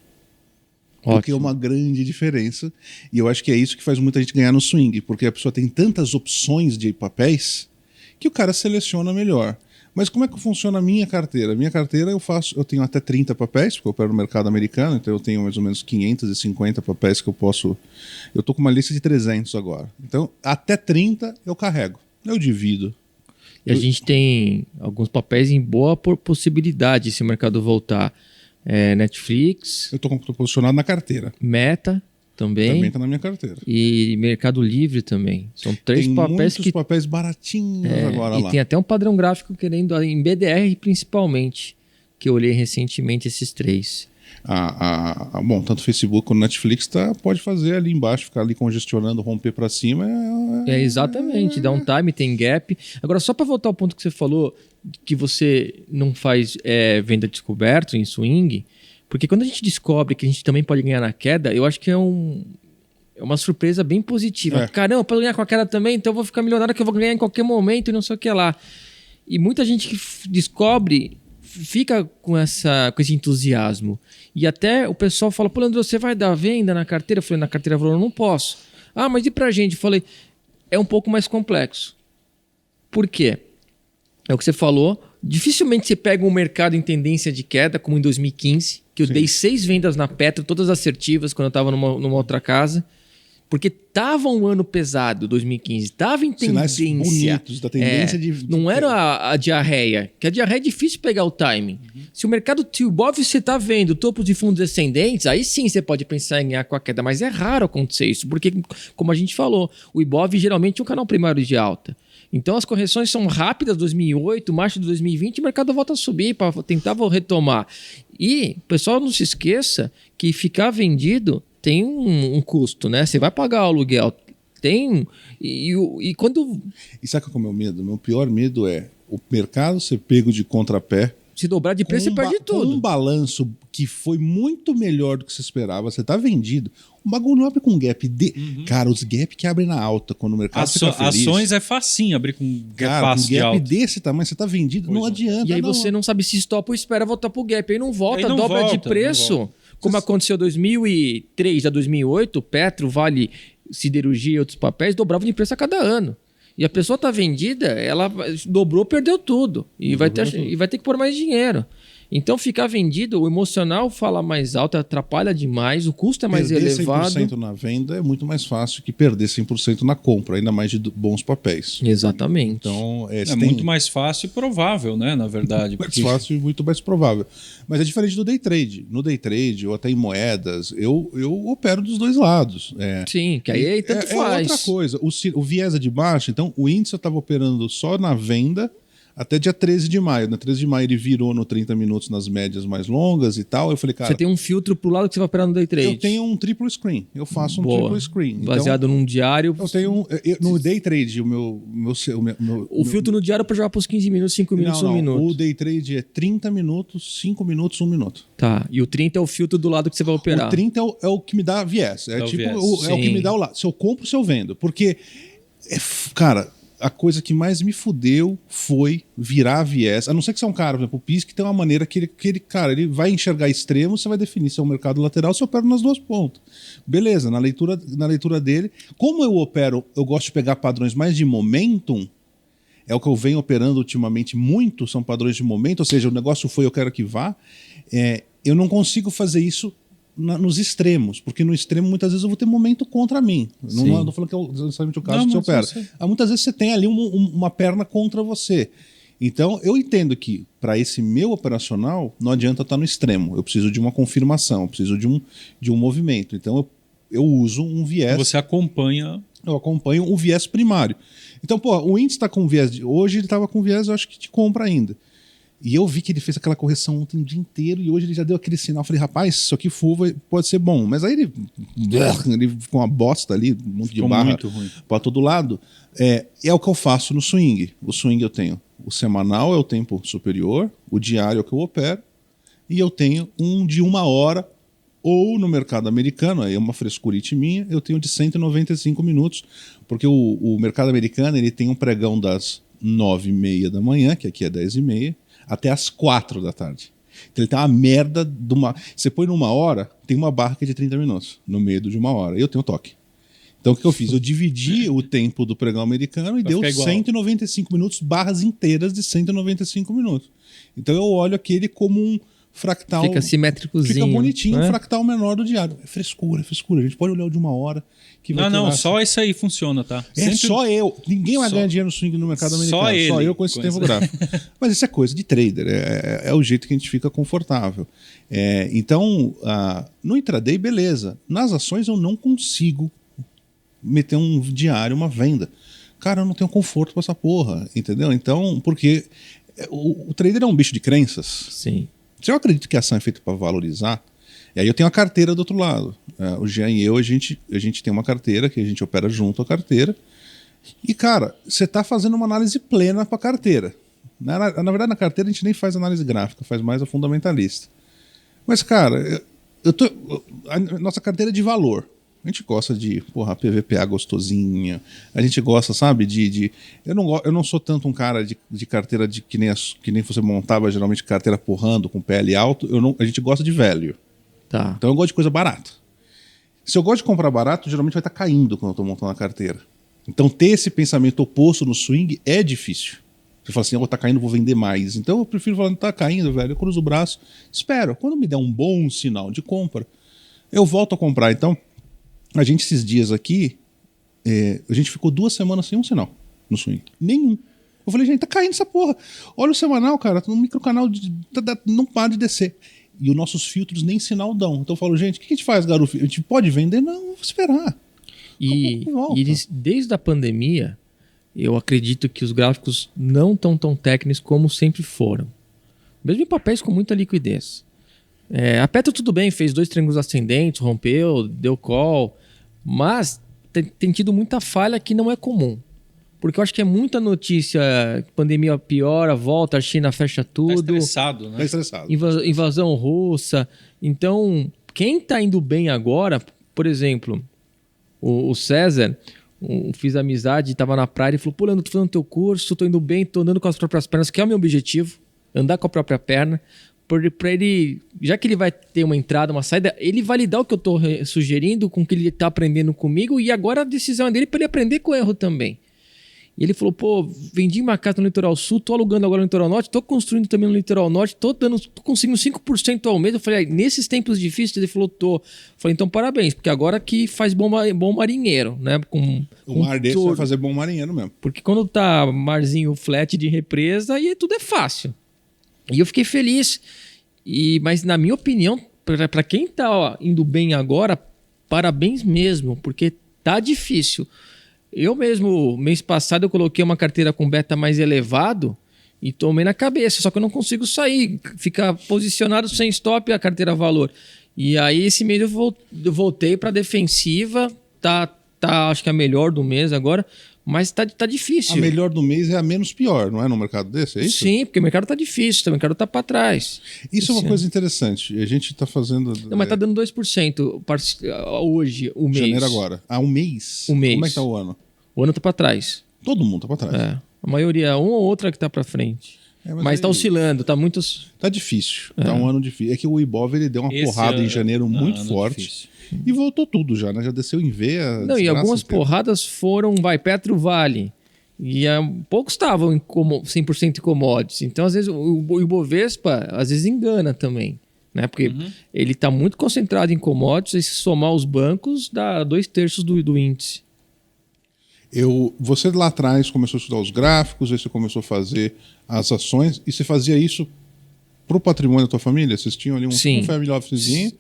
Porque é uma grande diferença. E eu acho que é isso que faz muita gente ganhar no swing. Porque a pessoa tem tantas opções de papéis que o cara seleciona melhor. Mas como é que funciona a minha carteira? A minha carteira eu tenho até 30 papéis, porque eu opero no mercado americano, então eu tenho mais ou menos 550 papéis que eu posso... Eu tô com uma lista de 300 agora. Então, até 30 eu carrego. Eu divido.
E a gente tem alguns papéis em boa possibilidade se o mercado voltar. Netflix.
Eu tô posicionado na carteira.
Meta também.
Também tá na minha carteira.
E Mercado Livre também. São três
tem
papéis
muitos papéis baratinhos agora
e
lá.
tem até um padrão gráfico querendo, em BDR principalmente, que eu olhei recentemente esses três.
Bom, tanto o Facebook quanto o Netflix pode fazer ali embaixo, ficar ali congestionando, romper para cima.
Exatamente, dá um time, tem gap. Agora, só para voltar ao ponto que você falou, que você não faz venda descoberto em swing, porque quando a gente descobre que a gente também pode ganhar na queda, eu acho que é uma surpresa bem positiva. Caramba, eu posso ganhar com a queda também, então eu vou ficar milionário que eu vou ganhar em qualquer momento e não sei o que lá. E muita gente que descobre fica com esse entusiasmo. E até o pessoal fala, pô, Leandro, você vai dar venda na carteira? Eu falei, na carteira valor eu não posso. Mas e pra gente? Eu falei, é um pouco mais complexo. Por quê? É o que você falou. Dificilmente você pega um mercado em tendência de queda, como em 2015, que eu dei 6 vendas na Petro, todas assertivas, quando eu estava numa outra casa. Porque estava um ano pesado, 2015. Estava em tendência.
Sinais bonitos da tendência
não era a diarreia. Que a diarreia é difícil pegar o timing. Se o Ibov você está vendo topos de fundos descendentes, aí sim você pode pensar em ganhar com a queda. Mas é raro acontecer isso. Porque, como a gente falou, o Ibov geralmente é um canal primário de alta. Então as correções são rápidas, 2008, março de 2020, o mercado volta a subir para tentar retomar. E, pessoal, não se esqueça que ficar vendido tem um custo, né? Você vai pagar o aluguel. Tem. E quando.
E sabe qual é o meu medo? Meu pior medo é o mercado ser pego de contrapé.
Se dobrar de preço, você perde tudo.
Com um balanço que foi muito melhor do que você esperava, você tá vendido. O bagulho abre com gap. Cara, os gap que abrem na alta quando o mercado fica feliz.
Ações é facinho abrir com gap fácil de alta.
Desse tamanho, você tá vendido, não adianta.
E aí você não sabe se stop ou espera voltar pro gap. Aí não volta, dobra de preço. Como aconteceu em 2003 a 2008, Petro, Vale, Siderurgia e outros papéis dobravam de preço a cada ano. E a pessoa está vendida, ela dobrou, perdeu tudo. E vai ter que pôr mais dinheiro. Então, ficar vendido, o emocional fala mais alto, atrapalha demais, o custo é mais elevado.
Perder 100% na venda é muito mais fácil que perder 100% na compra, ainda mais de bons papéis.
Exatamente.
Então,
muito mais fácil e provável, né? Na verdade.
Mais fácil e muito mais provável. Mas é diferente do day trade. No day trade, ou até em moedas, eu opero dos dois lados.
Sim, que aí tanto faz.
É outra coisa. O viés é de baixo, então o índice eu estava operando só na venda até dia 13 de maio. Na 13 de maio ele virou no 30 minutos nas médias mais longas e tal. Eu falei, cara...
Você tem um filtro pro lado que você vai operar no day trade?
Eu tenho um triple screen. Eu faço um triple screen.
Baseado num diário...
Eu tenho no day trade,
o filtro no diário para jogar pros 15 minutos, 5 minutos, 1 minuto.
O day trade é 30 minutos, 5 minutos, 1 minuto.
Tá. E o 30 é o filtro do lado que você vai operar.
O 30 é o que me dá viés. É o que me dá o lado. Se eu compro, se eu vendo. Porque, cara... a coisa que mais me fudeu foi virar viés. A não ser que você é um cara, por exemplo, o PIS, que tem uma maneira que cara, ele vai enxergar extremo, você vai definir se é um mercado lateral, se eu opero nas duas pontas. Beleza, na leitura dele. Como eu opero, eu gosto de pegar padrões mais de momentum, é o que eu venho operando ultimamente muito, são padrões de momento, ou seja, o negócio foi, eu quero que vá. Eu não consigo fazer isso nos extremos, porque no extremo muitas vezes eu vou ter momento contra mim. Não estou falando que é necessariamente o caso que você opera. Muitas vezes você tem ali uma perna contra você. Então eu entendo que para esse meu operacional não adianta estar no extremo. Eu preciso de uma confirmação, eu preciso de um movimento. Então eu uso um viés.
Você acompanha.
Eu acompanho um viés primário. Então, o índice está com viés. Hoje ele estava com viés, eu acho que de compra ainda. E eu vi que ele fez aquela correção ontem o dia inteiro e hoje ele já deu aquele sinal. Eu falei, rapaz, isso aqui pode ser bom. Mas aí ele ficou uma bosta ali, um monte de barra para todo lado. É o que eu faço no swing. O swing eu tenho o semanal, é o tempo superior, o diário é o que eu opero, e eu tenho um de 1 hora, ou no mercado americano, aí é uma frescurite minha, eu tenho de 195 minutos, porque o mercado americano ele tem um pregão das 9h30 da manhã, que aqui é 10h30, até as 4 da tarde. Então ele tem uma merda de uma... Você põe numa hora, tem uma barra que é de 30 minutos, no meio de 1 hora. E eu tenho toque. Então o que eu fiz? Eu dividi o tempo do pregão americano e deu 195 minutos, barras inteiras de 195 minutos. Então eu olho aquele como um fractal...
Fica simétricozinho.
Fica bonitinho,
né?
Um fractal menor do diário. É frescura, é frescura. A gente pode olhar o de 1 hora... Que vai
Não,
lá.
só isso aí funciona, tá?
Só eu. Ninguém vai ganhar dinheiro no swing no mercado americano. Só eu com esse tempo gráfico. Mas isso é coisa de trader. É o jeito que a gente fica confortável. Então, no intraday, beleza. Nas ações, eu não consigo meter um diário, uma venda. Cara, eu não tenho conforto com essa porra. Entendeu? Então, porque o trader é um bicho de crenças.
Sim.
Se eu acredito que a ação é feita para valorizar, e aí eu tenho a carteira do outro lado. O Jean e eu, a gente tem uma carteira que a gente opera junto à carteira. E, cara, você está fazendo uma análise plena para a carteira. Na verdade, na carteira a gente nem faz análise gráfica, faz mais a fundamentalista. Mas, cara, a nossa carteira é de valor. A gente gosta de, PVPA gostosinha. A gente gosta, sabe, eu não sou tanto um cara de carteira que nem você montava, geralmente, carteira porrando, com PL alto. A gente gosta de velho.
Tá.
Então eu gosto de coisa barata. Se eu gosto de comprar barato, geralmente vai estar caindo quando eu estou montando a carteira. Então ter esse pensamento oposto no swing é difícil. Você fala assim, tá caindo, vou vender mais. Então eu prefiro falar, tá caindo, velho, eu cruzo o braço, espero. Quando me der um bom sinal de compra, eu volto a comprar. Então, a gente esses dias aqui, a gente ficou 2 semanas sem um sinal no swing. Nenhum. Eu falei, gente, tá caindo essa porra. Olha o semanal, cara, no microcanal não para de descer. E os nossos filtros nem sinal dão. Então eu falo, gente, o que a gente faz, garoto? A gente pode vender? Não, vou esperar.
E desde a pandemia, eu acredito que os gráficos não estão tão técnicos como sempre foram. Mesmo em papéis com muita liquidez. A Petro tudo bem, fez 2 triângulos ascendentes, rompeu, deu call, mas tem tido muita falha que não é comum. Porque eu acho que é muita notícia, pandemia piora, volta, a China fecha tudo.
Tá estressado, né?
Tá estressado.
Invasão russa. Então, quem tá indo bem agora, por exemplo, o César, fiz amizade, tava na praia, ele falou, pô, Leandro, tô fazendo teu curso, tô indo bem, tô andando com as próprias pernas, que é o meu objetivo, andar com a própria perna, para ele, já que ele vai ter uma entrada, uma saída, ele validar o que eu tô sugerindo com o que ele tá aprendendo comigo, e agora a decisão é dele para ele aprender com o erro também. E ele falou, pô, vendi uma casa no Litoral Sul, tô alugando agora no Litoral Norte, tô construindo também no Litoral Norte, tô conseguindo 5% ao mês. Eu falei, nesses tempos difíceis, ele falou, tô. Eu falei, então parabéns, porque agora que faz bom marinheiro, né?
O mar desse vai fazer bom marinheiro mesmo.
Porque quando tá marzinho flat de represa, aí tudo é fácil. E eu fiquei feliz. Mas na minha opinião, para quem tá indo bem agora, parabéns mesmo, porque tá difícil. Eu mesmo, mês passado, eu coloquei uma carteira com beta mais elevado e tomei na cabeça, só que eu não consigo sair, fica posicionado sem stop a carteira valor. E aí esse mês eu voltei para defensiva, tá acho que a melhor do mês agora, mas tá difícil.
A melhor do mês é a menos pior, não é, no mercado desse? É isso?
Sim, porque o mercado tá difícil, o mercado tá para trás.
Isso é uma coisa interessante, a gente tá fazendo...
Não, mas tá dando 2% hoje, o mês.
Janeiro agora. Um mês?
Um mês.
Como é que tá o ano?
O ano tá para trás.
Todo mundo tá para trás.
É. A maioria, uma ou outra que tá para frente. Mas tá
aí-
oscilando, tá muito...
Tá difícil. Tá um ano difícil. É que o Ibov ele deu uma
Esse
porrada
ano-
em janeiro muito
ano
forte.
difícil.
E voltou tudo já, né? Já desceu em V.
Não, e algumas porradas foram, Petro Vale. E poucos estavam 100% em commodities. Então, às vezes, o Ibovespa, às vezes, engana também. Né? Porque ele está muito concentrado em commodities, e se somar os bancos, dá 2/3 do índice.
Você lá atrás começou a estudar os gráficos, aí você começou a fazer as ações, e você fazia isso pro patrimônio da tua família? Vocês tinham ali um family officezinho?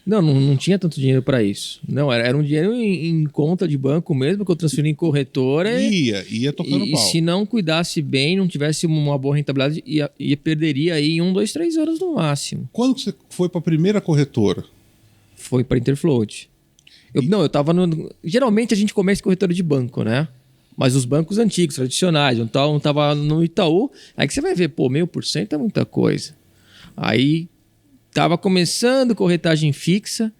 Não tinha tanto dinheiro para isso. Não, era um dinheiro em conta de banco mesmo, que eu transferi em corretora.
Ia tocando
E
pau.
se não cuidasse bem, não tivesse uma boa rentabilidade, perderia aí 1, 2, 3 anos no máximo.
Quando que você foi para a primeira corretora?
Foi para Interfloat. Eu tava no... Geralmente a gente começa em corretora de banco, né? Mas os bancos antigos, tradicionais, não tava no Itaú, aí que você vai ver, 0,5% é muita coisa. Aí tava começando corretagem fixa,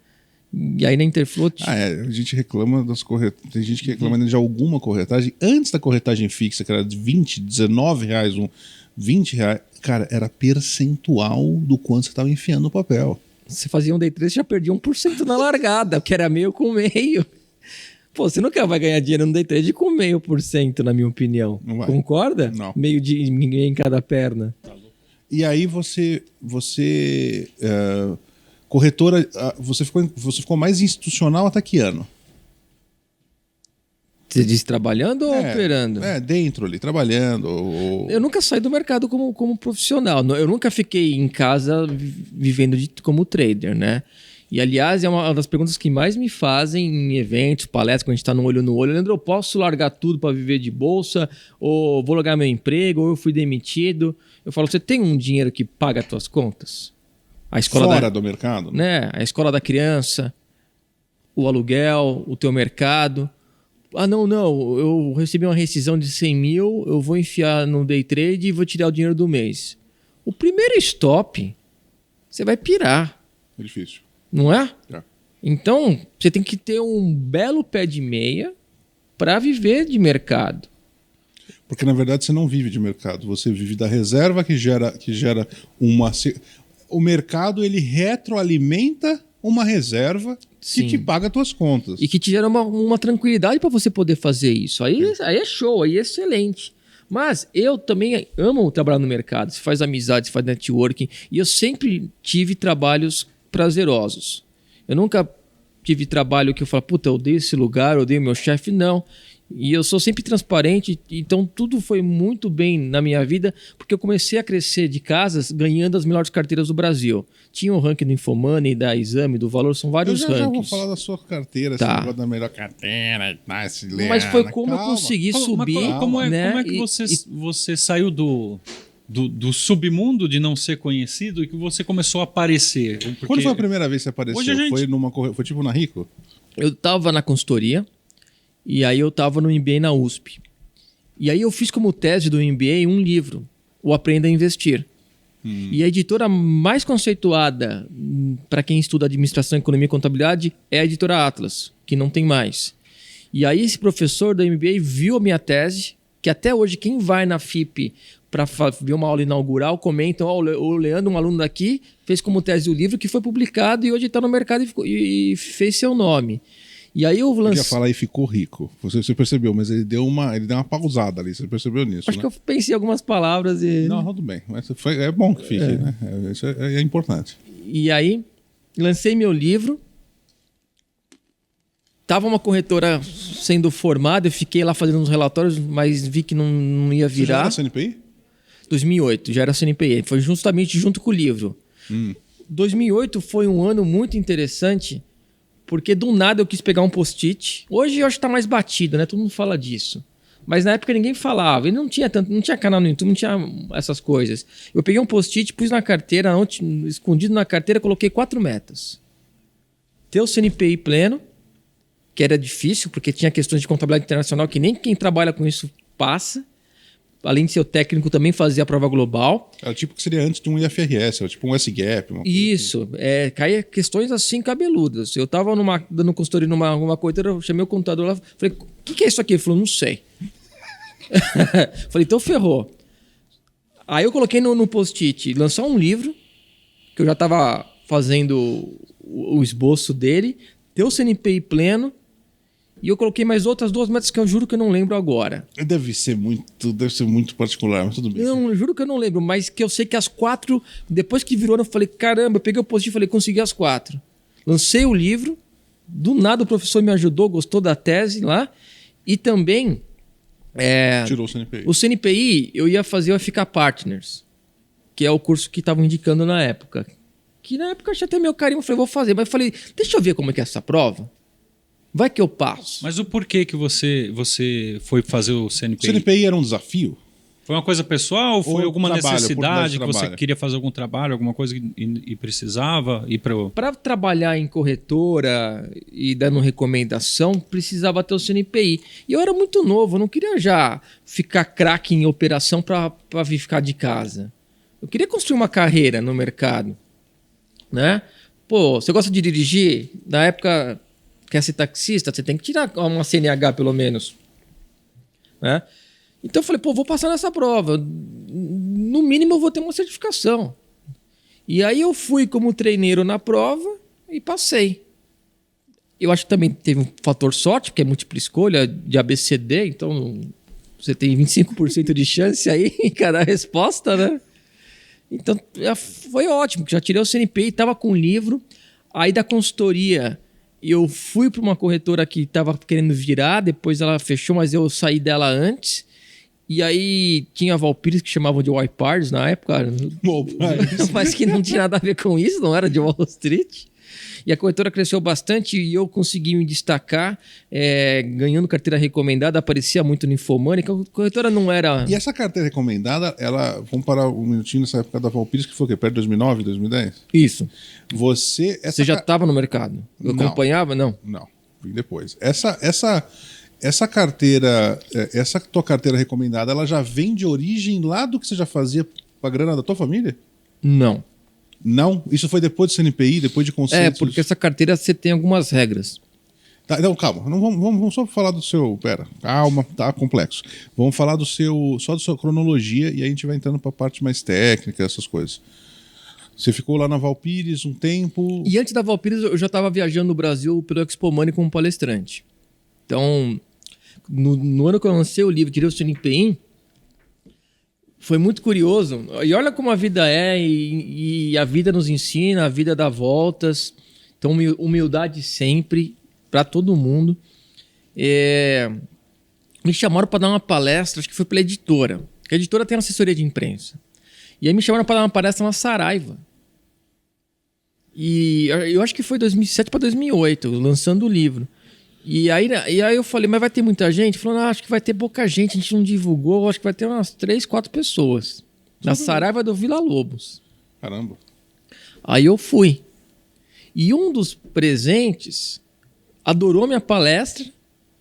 e aí na Interfloat...
A gente reclama das corretoras. Tem gente que reclama de alguma corretagem. Antes da corretagem fixa, que era de 20, 19 reais, 20 reais, cara, era percentual do quanto você estava enfiando no papel.
Você fazia um day trade, você já perdia 1% na largada, que era meio com meio. Pô, você nunca vai ganhar dinheiro no day trade com 0,5%, na minha opinião.
Não vai.
Concorda?
Não.
Meio de ninguém em cada perna.
E aí corretora, você ficou mais institucional até que ano?
Você diz trabalhando ou operando?
Dentro ali, trabalhando.
Eu nunca saí do mercado como profissional. Eu nunca fiquei em casa vivendo como trader, né? E, aliás, é uma das perguntas que mais me fazem em eventos, palestras, quando a gente está no olho no olho. Leandro, eu posso largar tudo para viver de bolsa? Ou vou largar meu emprego? Ou eu fui demitido? Eu falo, você tem um dinheiro que paga as suas contas? A escola
Fora do mercado?
Né? A escola da criança, o aluguel, o teu mercado. Não, eu recebi uma rescisão de 100 mil, eu vou enfiar no day trade e vou tirar o dinheiro do mês. O primeiro stop, você vai pirar.
É difícil.
Não é?
É.
Então, você tem que ter um belo pé de meia para viver de mercado.
Porque, na verdade, você não vive de mercado. Você vive da reserva que gera uma... O mercado, ele retroalimenta uma reserva que te paga as tuas contas.
E que te gera uma tranquilidade para você poder fazer isso. Aí é show, aí é excelente. Mas eu também amo trabalhar no mercado. Você faz amizade, você faz networking. E eu sempre tive trabalhos prazerosos. Eu nunca tive trabalho que eu falo, puta, eu odeio esse lugar, eu odeio meu chefe. Não. E eu sou sempre transparente, então tudo foi muito bem na minha vida, porque eu comecei a crescer de casas ganhando as melhores carteiras do Brasil. Tinha o ranking do Infomoney, da Exame, do Valor, são vários
eu
rankings.
Já vou falar da sua carteira,
Tá.
esse negócio da melhor carteira,
Mas foi como eu consegui subir.
Como é que
né?
você saiu do submundo de não ser conhecido e que você começou a aparecer? Porque
Quando foi a primeira vez que você apareceu?
Hoje a gente-
Foi tipo na Rico?
Eu tava na consultoria e aí eu tava no MBA na USP. E aí eu fiz como tese do MBA um livro, O Aprenda a Investir. E a editora mais conceituada para quem estuda administração, economia e contabilidade é a editora Atlas, que não tem mais. E aí esse professor da MBA viu a minha tese, que até hoje quem vai na FIP para ver uma aula inaugural comenta, o Leandro, um aluno daqui, fez como tese o livro que foi publicado e hoje está no mercado e fez seu nome. E aí eu
Eu ia
lancei...
falar e ficou rico. Você percebeu, mas ele deu uma pausada ali. Você percebeu nisso,
Acho
né?
que eu pensei em algumas palavras e...
Não, tudo bem. Mas é bom que fique, né? Isso é importante.
E aí, lancei meu livro. Tava uma corretora sendo formada, eu fiquei lá fazendo uns relatórios, mas vi que não ia
Você já
virar.
era CNPI?
2008, já era CNPq. Foi justamente junto com o livro. 2008 foi um ano muito interessante, porque do nada eu quis pegar um post-it. Hoje eu acho que tá mais batido, né? Todo mundo fala disso. Mas na época ninguém falava. E não tinha canal no YouTube, não tinha essas coisas. Eu peguei um post-it, pus na carteira, escondido na carteira, coloquei 4 metas. Ter o CNPI pleno, que era difícil, porque tinha questões de contabilidade internacional que nem quem trabalha com isso passa. Além de ser o técnico, também fazia a prova global.
Era tipo que seria antes de um IFRS, era tipo um S-Gap.
Isso, caía questões assim cabeludas. Eu estava dando consultoria numa corretora, eu chamei o contador lá, falei, o que é isso aqui? Ele falou, não sei. Falei, então ferrou. Aí eu coloquei no post-it, lançar um livro, que eu já estava fazendo o esboço dele, ter o CNPI pleno, e eu coloquei mais outras 2 metas que eu juro que eu não lembro agora.
Deve ser muito particular, mas tudo bem.
Não, eu juro que eu não lembro, mas que eu sei que as 4, depois que virou, eu falei, caramba, eu peguei o post-it e falei, consegui as 4. Lancei o livro, do nada o professor me ajudou, gostou da tese lá, e também...
Tirou o CNPI.
O CNPI, eu ia fazer o FK Partners, que é o curso que estavam indicando na época. Que na época eu achei até meu carinho, eu falei, vou fazer. Mas eu falei, deixa eu ver como é que é essa prova. Vai que eu passo.
Mas o porquê que você foi fazer o
O
CNPI?
CNPI era um desafio?
Foi uma coisa pessoal ou foi
Ou
alguma
trabalho,
necessidade que
oportunidade de
você
trabalho?
queria fazer algum trabalho, alguma coisa e precisava ir para o...
Para trabalhar em corretora e dando recomendação, precisava ter o CNPI. E eu era muito novo, eu não queria já ficar craque em operação para vir ficar de casa. Eu queria construir uma carreira no mercado. Né? Pô, você gosta de dirigir? Na época, quer ser taxista? Você tem que tirar uma CNH pelo menos. Né? Então eu falei, pô, vou passar nessa prova. No mínimo eu vou ter uma certificação. E aí eu fui como treineiro na prova e passei. Eu acho que também teve um fator sorte, porque é múltipla escolha de ABCD, então você tem 25% de chance aí em cada resposta, né? Então foi ótimo, que já tirei o CNPI, estava com o livro. Aí da consultoria eu fui para uma corretora que estava querendo virar, depois ela fechou, mas eu saí dela antes. E aí tinha a Valpires que chamavam de Wipards na época, mas que não tinha nada a ver com isso, não era de Wall Street. E a corretora cresceu bastante e eu consegui me destacar, ganhando carteira recomendada, aparecia muito no Infomoney, que a corretora não era...
E essa carteira recomendada, vamos parar um minutinho nessa época da Valpires, que foi o quê? Perto de 2009, 2010?
Isso.
Você
já estava no mercado? Eu
Não.
acompanhava? Não.
Não, vim depois. Essa carteira, essa tua carteira recomendada, ela já vem de origem lá do que você já fazia pra grana da tua família?
Não.
Não? Isso foi depois do CNPI, depois de conceitos?
Porque essa carteira você tem algumas regras.
Tá, não, calma. Não, vamos só falar do seu... Pera, calma, tá complexo. Vamos falar só da sua cronologia e aí a gente vai entrando pra parte mais técnica, essas coisas. Você ficou lá na Valpires um tempo...
E antes da Valpires eu já estava viajando no Brasil pelo Expomoney como palestrante. Então, no ano que eu lancei o livro, tirei o CNPI, foi muito curioso. E olha como a vida é, e a vida nos ensina, a vida dá voltas. Então, humildade sempre, para todo mundo. Me chamaram para dar uma palestra, acho que foi pela editora. A editora tem uma assessoria de imprensa. E aí me chamaram para dar uma palestra na Saraiva. E eu acho que foi 2007 para 2008, lançando o livro. E aí eu falei, mas vai ter muita gente? Falou, acho que vai ter pouca gente, a gente não divulgou, acho que vai ter umas 3, 4 pessoas. Na Saraiva do Vila Lobos.
Caramba.
Aí eu fui. E um dos presentes adorou minha palestra,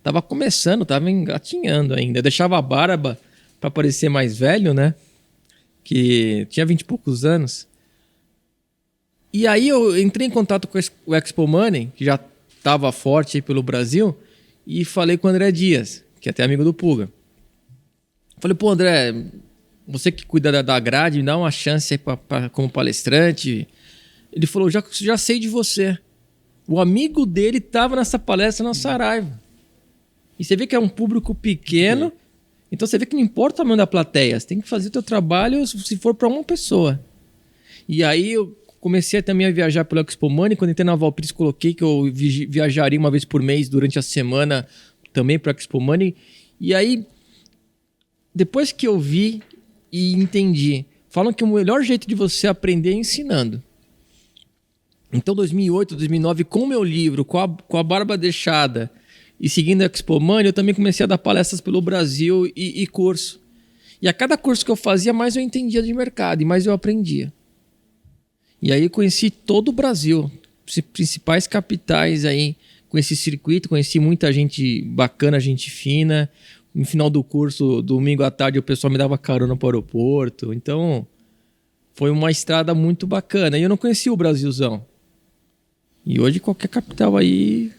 tava começando, tava engatinhando ainda. Eu deixava a barba para parecer mais velho, né? Que tinha 20 e poucos anos. E aí eu entrei em contato com o Expomoney, que já estava forte aí pelo Brasil, e falei com o André Dias, que é até amigo do Puga. Falei, pô, André, você que cuida da grade, me dá uma chance aí como palestrante. Ele falou, já sei de você. O amigo dele estava nessa palestra na Saraiva. E você vê que é um público pequeno, então você vê que não importa o tamanho da plateia, você tem que fazer o teu trabalho se for para uma pessoa. E aí eu comecei também a viajar pelo Expomoney. Quando entrei na Valpires, coloquei que eu viajaria uma vez por mês durante a semana também para o Expomoney. E aí, depois que eu vi e entendi, falam que o melhor jeito de você aprender é ensinando. Então, 2008, 2009, com o meu livro, com a barba deixada e seguindo a Expomoney, eu também comecei a dar palestras pelo Brasil e curso. E a cada curso que eu fazia, mais eu entendia de mercado e mais eu aprendia. E aí eu conheci todo o Brasil, as principais capitais aí, com esse circuito, conheci muita gente bacana, gente fina. No final do curso, domingo à tarde, o pessoal me dava carona para o aeroporto. Então, foi uma estrada muito bacana. E eu não conhecia o Brasilzão. E hoje, qualquer capital aí,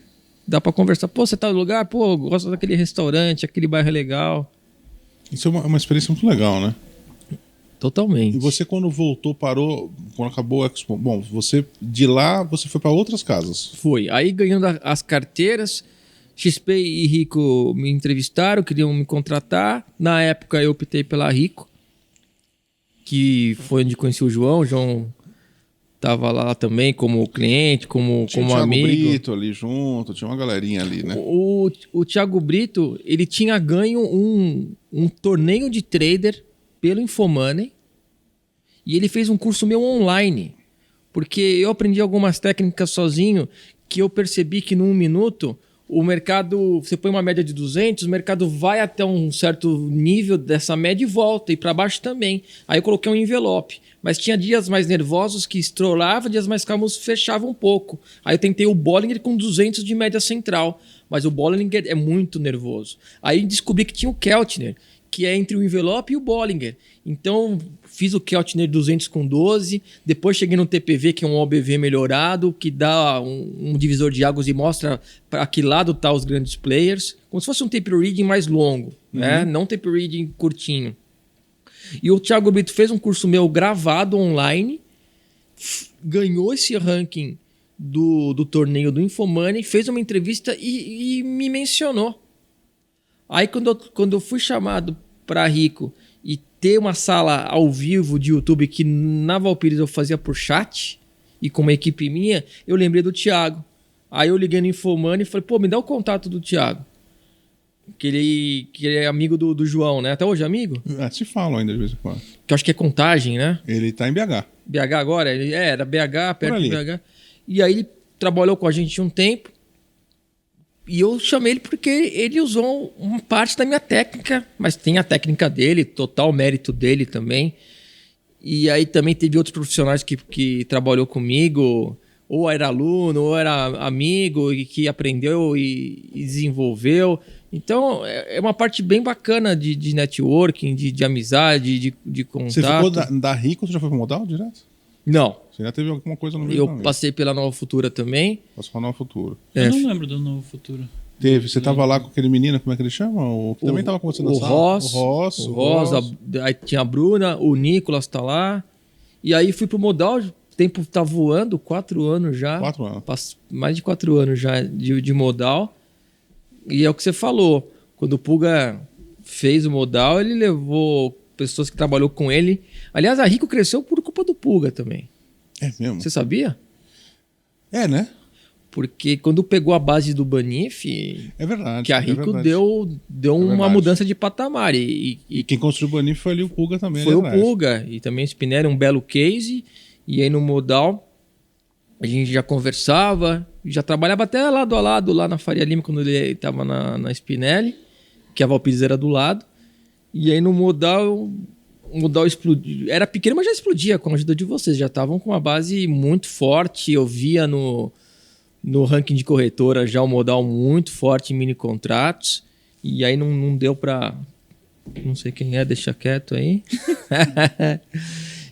dá para conversar. Pô, você tá no lugar? Pô, gosto daquele restaurante, aquele bairro é legal.
Isso é uma experiência muito legal, né?
Totalmente.
E você, quando voltou, parou, quando acabou o Expo, bom, você de lá você foi para outras casas.
Foi. Aí ganhando as carteiras, XP e Rico me entrevistaram, queriam me contratar. Na época eu optei pela Rico, que foi onde conheci o João. O João tava lá também como cliente, como
Tinha o
amigo.
Thiago Brito ali junto, tinha uma galerinha ali, né?
O Thiago Brito, ele tinha ganho um torneio de trader pelo Infomoney e ele fez um curso meu online, porque eu aprendi algumas técnicas sozinho que eu percebi que num minuto o mercado, você põe uma média de 200, o mercado vai até um certo nível dessa média e volta, e para baixo também. Aí eu coloquei um envelope, mas tinha dias mais nervosos que estrolava, dias mais calmos fechava um pouco. Aí eu tentei o Bollinger com 200 de média central, mas o Bollinger é muito nervoso. Aí descobri que tinha o Keltner, que é entre o envelope e o Bollinger. Então fiz o Keltner 200 com 12, depois cheguei no TPV, que é um OBV melhorado, que dá um divisor de águas e mostra para que lado tá os grandes players, como se fosse um tape reading mais longo, né? Não tape reading curtinho. E o Thiago Brito fez um curso meu gravado online, ganhou esse ranking do torneio do Infomoney, fez uma entrevista e me mencionou. Aí quando eu fui chamado para Rico e ter uma sala ao vivo de YouTube que na Valpires eu fazia por chat e com uma equipe minha, eu lembrei do Thiago. Aí eu liguei no Infomoney e falei, pô, me dá o contato do Thiago. Que ele é amigo do João, né? Até hoje é amigo?
Se falam ainda de vez em quando.
Que eu acho que é Contagem, né?
Ele tá em BH.
BH agora? Era BH, perto de BH. E aí ele trabalhou com a gente um tempo. E eu chamei ele porque ele usou uma parte da minha técnica, mas tem a técnica dele, total mérito dele também. E aí também teve outros profissionais que trabalhou comigo, ou era aluno, ou era amigo, e que aprendeu e desenvolveu. Então é uma parte bem bacana de networking, de amizade, de contato.
Você ficou da Rico, você já foi pro Modal direto?
Não.
Você já teve alguma coisa no meio?
Eu passei pela Nova Futura também.
Passou pra Nova Futura.
Eu não lembro do Novo Futuro.
Teve. Você tava lá com aquele menino, como é que ele chama? O que também tava com você na sala. O Ross.
Aí tinha a Bruna, o Nicolas tá lá. E aí fui pro Modal, o tempo tá voando, 4 anos já.
4 anos.
Mais de 4 anos já de Modal. E é o que você falou. Quando o Puga fez o Modal, ele levou pessoas que trabalhou com ele. Aliás, a Rico cresceu por culpa do Puga também.
É mesmo?
Você sabia?
É, né?
Porque quando pegou a base do Banif,
é verdade,
que a Rico deu uma mudança de patamar. E
quem construiu o Banif foi ali o Puga também.
Foi o Puga. E também o Spinelli, um belo case. E aí no Modal, a gente já conversava, já trabalhava até lado a lado lá na Faria Lima, quando ele estava na Spinelli, que a Valpires era do lado. E aí no Modal... O Modal explodiu. Era pequeno, mas já explodia com a ajuda de vocês. Já estavam com uma base muito forte. Eu via no ranking de corretora já o Modal muito forte em mini contratos. E aí não deu para... Não sei quem é, deixa quieto aí.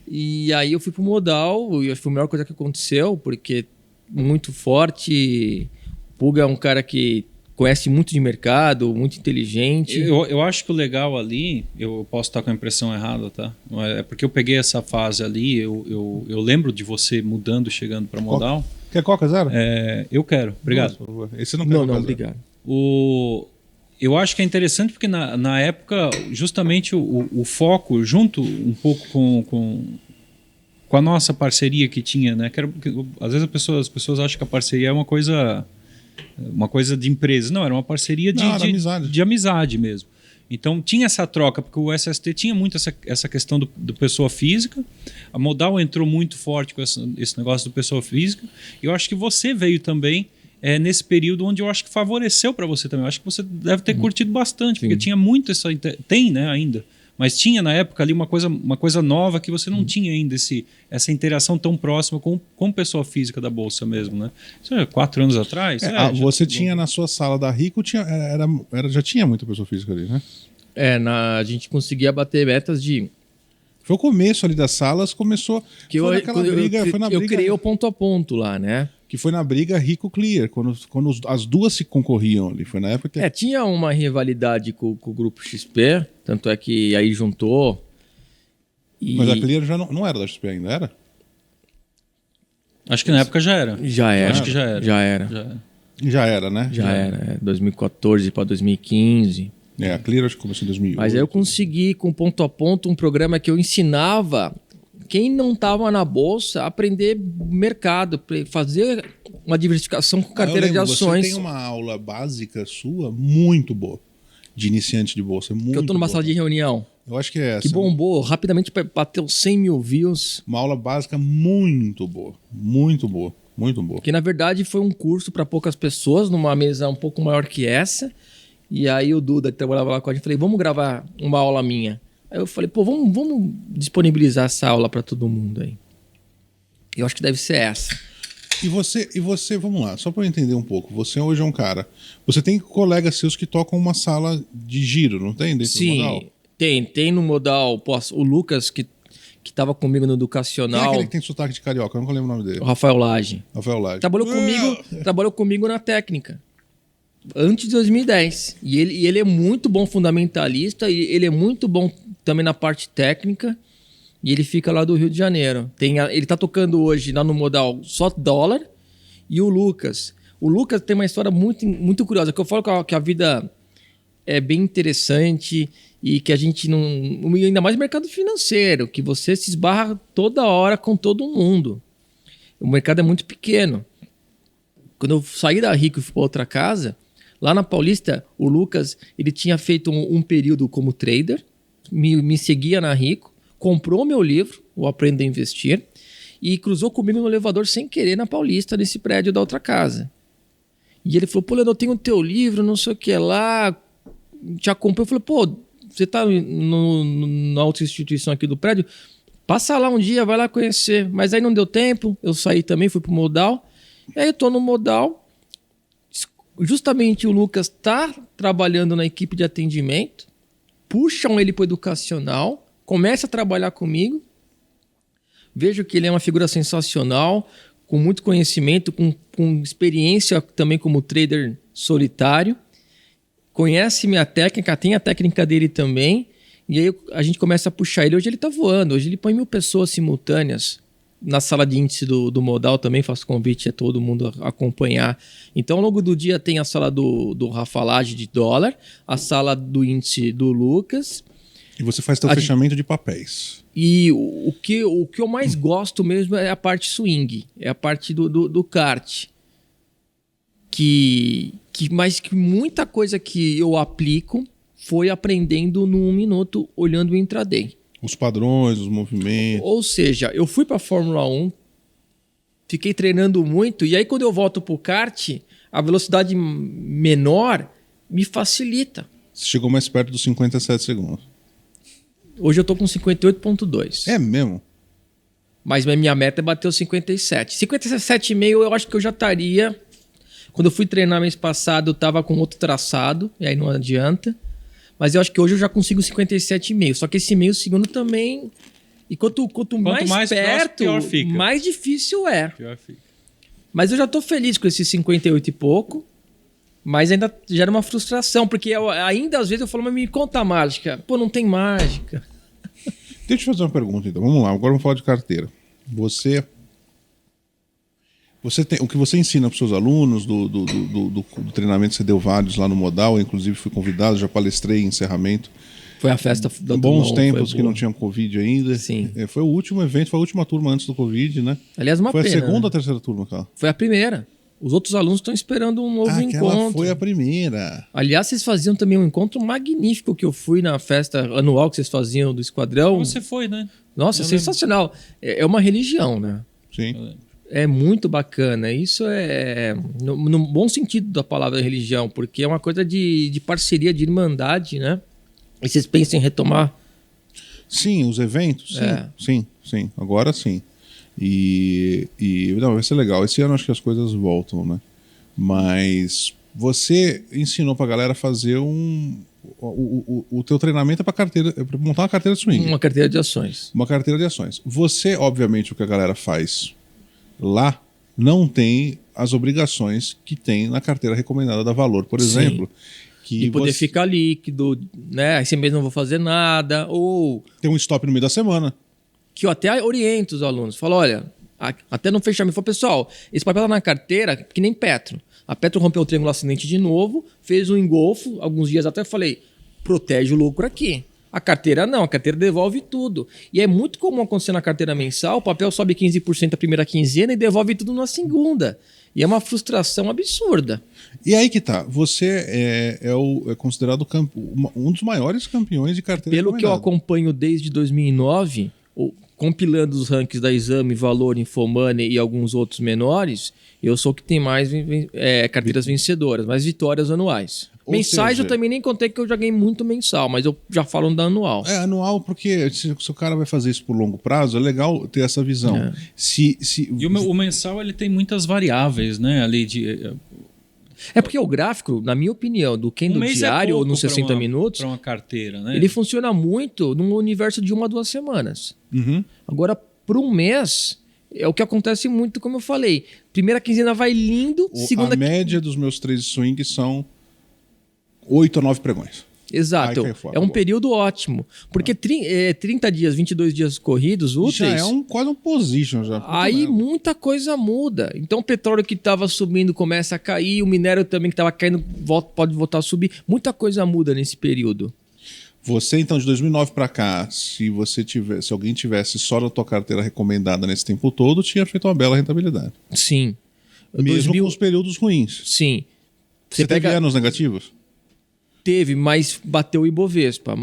E aí eu fui pro Modal. E foi a melhor coisa que aconteceu, porque muito forte. Puga é um cara que conhece muito de mercado, muito inteligente.
Eu acho que o legal ali, eu posso estar com a impressão errada, tá? É porque eu peguei essa fase ali, eu lembro de você mudando, chegando para Modal.
Quer Coca Zero?
Eu quero, obrigado.
Nossa, esse não quer
Não, obrigado.
Eu acho que é interessante porque na época, justamente o foco, junto um pouco com a nossa parceria que tinha, né? Às vezes as pessoas acham que a parceria é uma coisa de empresa. Não, era uma parceria de amizade mesmo. Então tinha essa troca, porque o SST tinha muito essa questão do pessoa física. A Modal entrou muito forte com esse negócio do pessoa física. E eu acho que você veio também nesse período onde eu acho que favoreceu para você também. Eu acho que você deve ter curtido bastante, porque tinha muito essa... Tem, né, ainda. Mas tinha na época ali uma coisa nova que você não tinha ainda, essa interação tão próxima com pessoa física da Bolsa mesmo, né? Isso é 4 anos atrás.
Você tinha na sua sala da Rico, já tinha muita pessoa física ali, né?
A gente conseguia bater metas de...
Foi o começo ali das salas, começou...
Eu criei o ponto a ponto lá, né?
Que foi na briga Rico Clear, quando as duas se concorriam ali. Foi na época que...
Tinha uma rivalidade com o grupo XP, tanto é que aí juntou.
Mas a Clear já não era da XP ainda, era?
Acho que na época já era.
Já era.
Acho que já era.
Já era.
Já era, né?
Já era. 2014 para 2015.
A Clear acho que começou em 2008.
Mas aí eu consegui, com ponto a ponto, um programa que eu ensinava quem não estava na bolsa a aprender mercado, fazer uma diversificação com carteira de ações.
Você tem uma aula básica sua muito boa, de iniciante de bolsa. Muito
que eu estou numa
boa.
sala de reunião.
Eu acho que é essa.
Que bombou, rapidamente bateu 100 mil views.
Uma aula básica muito boa. Muito boa. Muito boa.
Que na verdade foi um curso para poucas pessoas, numa mesa um pouco maior que essa. E aí o Duda, que trabalhava lá com a gente, falei, vamos gravar uma aula minha. Aí eu falei, pô, vamos disponibilizar essa aula para todo mundo aí. Eu acho que deve ser essa.
E você, vamos lá, só para eu entender um pouco. Você hoje é um cara. Você tem colegas seus que tocam uma sala de giro, não tem? Dentro do modal?
Tem no modal. Pô, o Lucas, que estava comigo no
Quem é
educacional.
aquele que tem sotaque de carioca? Eu nunca lembro o nome dele.
O Rafael Lage.
Rafael Lage.
Trabalhou comigo na técnica. Antes de 2010. E ele é muito bom fundamentalista, e ele é muito bom também na parte técnica. E ele fica lá do Rio de Janeiro. Ele tá tocando hoje lá no modal só dólar. E o Lucas. O Lucas tem uma história muito, muito curiosa. Que eu falo que a vida é bem interessante e que a gente não... Ainda mais mercado financeiro, que você se esbarra toda hora com todo mundo. O mercado é muito pequeno. Quando eu saí da Rico e fui para outra casa, lá na Paulista, o Lucas ele tinha feito um período como trader, me seguia na Rico, comprou meu livro, o Aprenda a Investir, e cruzou comigo no elevador sem querer na Paulista, nesse prédio da outra casa. E ele falou, pô, Leandro, eu tenho o teu livro, não sei o que lá, te acompanho. Eu falei, pô, você tá na outra instituição aqui do prédio? Passa lá um dia, vai lá conhecer. Mas aí não deu tempo, eu saí também, fui pro modal. E aí eu tô no modal, justamente o Lucas tá trabalhando na equipe de atendimento, puxam ele pro educacional, começa a trabalhar comigo, vejo que ele é uma figura sensacional, com muito conhecimento, com experiência também como trader solitário, conhece minha técnica, tem a técnica dele também, e aí a gente começa a puxar ele. Hoje ele tá voando, hoje ele põe 1.000 pessoas simultâneas na sala de índice do modal também, faço convite a todo mundo acompanhar. Então, ao longo do dia tem a sala do Rafa Lage de dólar, a sala do índice do Lucas.
E você faz seu fechamento de papéis.
E o que eu mais gosto mesmo é a parte swing, é a parte do kart. Mas que muita coisa que eu aplico foi aprendendo no 1 minuto, olhando o intraday.
Os padrões, os movimentos.
Ou seja, eu fui para a Fórmula 1, fiquei treinando muito, e aí quando eu volto para o kart, a velocidade menor me facilita.
Você chegou mais perto dos 57 segundos.
Hoje eu tô com 58,2.
É mesmo?
Mas a minha meta é bater os 57. 57,5 eu acho que eu já estaria. Quando eu fui treinar mês passado, eu tava com outro traçado, e aí não adianta. Mas eu acho que hoje eu já consigo 57,5. Só que esse meio segundo também... E quanto mais perto,
próximo, pior fica.
Mais difícil é.
Pior fica.
Mas eu já tô feliz com esses 58 e pouco. Mas ainda gera uma frustração, porque ainda às vezes eu falo, mas me conta a mágica. Pô, não tem mágica.
Deixa eu te fazer uma pergunta, então. Vamos lá, agora vamos falar de carteira. Você tem, o que você ensina para os seus alunos do treinamento que você deu vários lá no modal, eu, inclusive fui convidado, já palestrei em encerramento.
Foi a festa da
bons tempos que não tinham Covid ainda.
Sim.
Foi o último evento, foi a última turma antes do Covid, né?
Aliás, uma
foi
pena.
Foi a segunda
né?
ou a terceira turma, cara?
Foi a primeira. Os outros alunos estão esperando um novo encontro.
Aquela foi a primeira.
Aliás, vocês faziam também um encontro magnífico que eu fui na festa anual que vocês faziam do Esquadrão.
Você foi, né?
Nossa, sensacional. É uma religião, né?
Sim.
É muito bacana. Isso é no bom sentido da palavra religião, porque é uma coisa de parceria, de irmandade, né? E vocês pensam em retomar?
Sim, os eventos, sim. Agora sim. E não, vai ser legal. Esse ano acho que as coisas voltam, né? Mas você ensinou pra galera fazer o teu treinamento é pra carteira, é pra montar uma carteira de swing.
Uma carteira de ações.
Uma carteira de ações. Você, obviamente, o que a galera faz lá não tem as obrigações que tem na carteira recomendada da Valor, por exemplo. Que
E poder ficar líquido, né? Esse mês não vou fazer nada. Ou
tem um stop no meio da semana.
que eu até oriento os alunos. Falo, olha, até no fechamento, falo, pessoal, esse papel tá na carteira que nem Petro. A Petro rompeu o triângulo ascendente de novo, fez um engolfo, alguns dias até falei, protege o lucro aqui. A carteira não, a carteira devolve tudo. E é muito comum acontecer na carteira mensal, o papel sobe 15% a primeira quinzena e devolve tudo na segunda. E é uma frustração absurda.
E aí que tá, você é considerado um dos maiores campeões de carteira
Pelo que eu
recomendada.
acompanho desde 2009, compilando os rankings da Exame, Valor, Infomoney e alguns outros menores, eu sou o que tem mais carteiras vencedoras, mais vitórias anuais.
Ou
Mensais
seja,
eu também nem contei que eu já ganhei muito mensal, mas eu já falo da anual.
É anual, porque se o cara vai fazer isso por longo prazo, é legal ter essa visão.
É.
E o mensal ele tem muitas variáveis, né? Ali de
É porque o gráfico, na minha opinião, do Ken do
mês
diário ou
pouco
nos 60 minutos,
para uma carteira, né?
ele funciona muito num universo de 1 a 2 semanas.
Uhum.
Agora, por um mês, é o que acontece muito, como eu falei. Primeira quinzena vai lindo, segunda...
A média dos meus 3 swings são 8 a 9 pregões.
Exato.
Aí cai fora,
É um
boa.
período ótimo. Porque 30 dias, 22 dias corridos, úteis...
Já é quase um position já.
Aí muita coisa muda. Então o petróleo que estava subindo começa a cair, o minério também que estava caindo pode voltar a subir. Muita coisa muda nesse período.
Você, então, de 2009 para cá, se alguém tivesse só na tua carteira recomendada nesse tempo todo, tinha feito uma bela rentabilidade.
Sim.
Mesmo com os períodos ruins.
Sim.
Você teve anos negativos?
Teve, mas bateu o Ibovespa.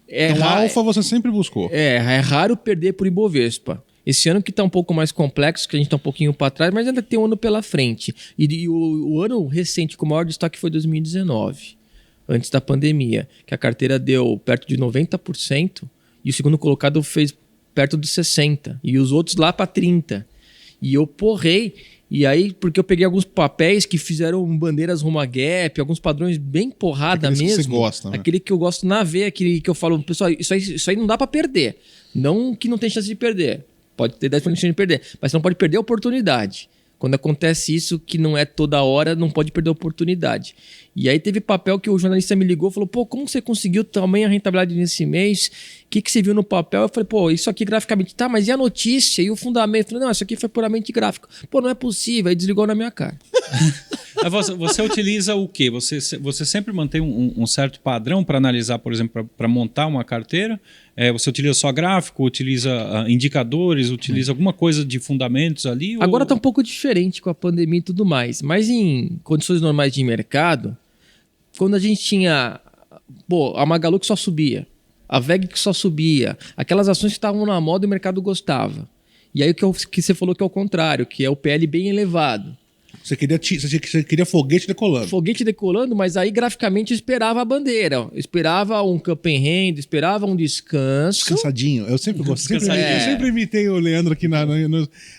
Então, a alfa você sempre buscou.
É raro perder por Ibovespa. Esse ano que está um pouco mais complexo, que a gente está um pouquinho para trás, mas ainda tem um ano pela frente. E o ano recente com o maior destaque foi 2019, antes da pandemia, que a carteira deu perto de 90% e o segundo colocado fez perto dos 60% e os outros lá para 30%. E eu porrei. E aí, porque eu peguei alguns papéis que fizeram bandeiras rumo a gap, alguns padrões bem porrada
Aqueles
mesmo.
que você gosta, né?
Aquele que eu gosto na veia, aquele que eu falo, pessoal, isso aí não dá para perder. Não que não tem chance de perder. Pode ter 10% de chance de perder, mas você não pode perder a oportunidade. Quando acontece isso, que não é toda hora, não pode perder a oportunidade. E aí teve papel que o jornalista me ligou e falou, pô, como você conseguiu tamanha rentabilidade nesse mês? O que você viu no papel? Eu falei, pô, isso aqui graficamente, tá, mas e a notícia? E o fundamento? Eu falei, não, isso aqui foi puramente gráfico. Pô, não é possível. Aí desligou na minha cara.
Você utiliza o quê? Você sempre mantém um certo padrão para analisar, por exemplo, para montar uma carteira? Você utiliza só gráfico, utiliza indicadores, utiliza alguma coisa de fundamentos ali?
Agora está um pouco diferente com a pandemia e tudo mais. Mas em condições normais de mercado, quando a gente tinha a Magalu que só subia, a VEG que só subia, aquelas ações que estavam na moda e o mercado gostava. E aí o que você falou que é o contrário, que é o PL bem elevado.
Você queria foguete decolando.
Foguete decolando, mas aí graficamente eu esperava a bandeira. Eu esperava um camp and hand, esperava um descanso.
Descansadinho. Eu sempre gosto. Eu
Descansadinho.
sempre imitei o Leandro aqui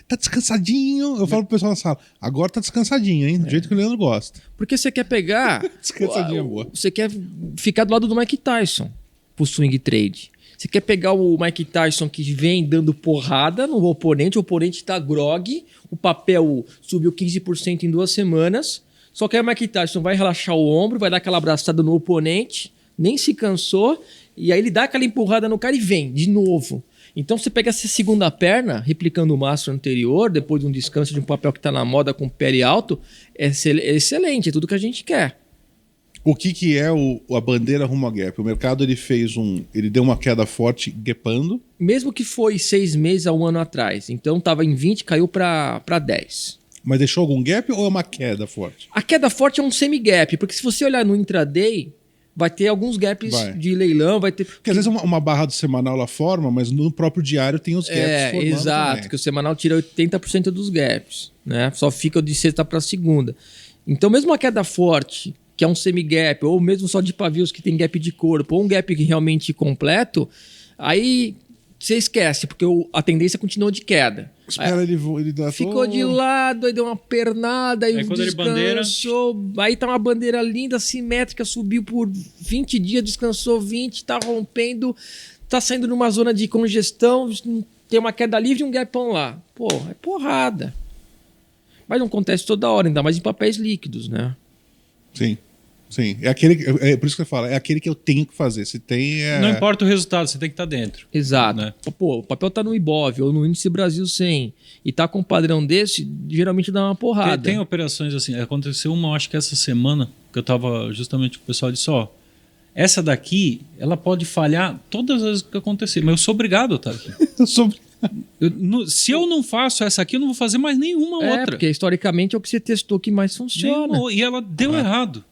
Tá descansadinho. Eu falo pro pessoal na sala. Agora tá descansadinho, hein? Do jeito que o Leandro gosta.
Porque você quer pegar...
Descansadinho é boa.
Você quer ficar do lado do Mike Tyson pro swing trade. Você quer pegar o Mike Tyson que vem dando porrada no oponente, o oponente tá grog, o papel subiu 15% em 2 semanas, só que aí o Mike Tyson vai relaxar o ombro, vai dar aquela abraçada no oponente, nem se cansou, e aí ele dá aquela empurrada no cara e vem de novo. Então você pega essa segunda perna, replicando o mastro anterior, depois de um descanso de um papel que está na moda com pele alto, é excelente, é tudo que a gente quer.
O que é a bandeira rumo a gap? O mercado ele deu uma queda forte gapando.
Mesmo que foi 6 meses a 1 ano atrás. Então estava em 20, caiu para 10.
Mas deixou algum gap ou é uma queda forte?
A queda forte é um semi-gap, porque se você olhar no intraday, vai ter alguns gaps de leilão, vai ter...
Porque às vezes uma barra do semanal ela forma, mas no próprio diário tem os gaps formando
exato,
também.
que o semanal tira 80% dos gaps, né? Só fica de sexta para segunda. Então mesmo uma queda forte, que é um semi-gap, ou mesmo só de pavios que tem gap de corpo, ou um gap realmente completo, aí você esquece, porque a tendência continua de queda.
Espera ele dar
Ficou de lado, aí deu uma pernada, aí
quando ele
descansou. Aí tá uma bandeira linda, simétrica, subiu por 20 dias, descansou 20, tá rompendo, tá saindo numa zona de congestão, tem uma queda livre e um gapão lá. Pô, é porrada. Mas não acontece toda hora, ainda mais em papéis líquidos, né?
Sim. Sim. É por isso que eu falo, é aquele que eu tenho que fazer. Se tem.
Não importa o resultado, você tem que estar dentro.
Exato.
Né?
Pô, o papel tá no Ibov ou no Índice Brasil 100 e tá com um padrão desse, geralmente dá uma porrada.
Tem operações assim. Aconteceu uma, acho que essa semana, que eu tava justamente com o pessoal disse: ó, essa daqui, ela pode falhar todas as vezes que acontecer, mas eu sou obrigado a estar aqui. Se eu não faço essa aqui, eu não vou fazer mais nenhuma outra.
Porque historicamente é o que você testou que mais funciona.
E ela deu errado.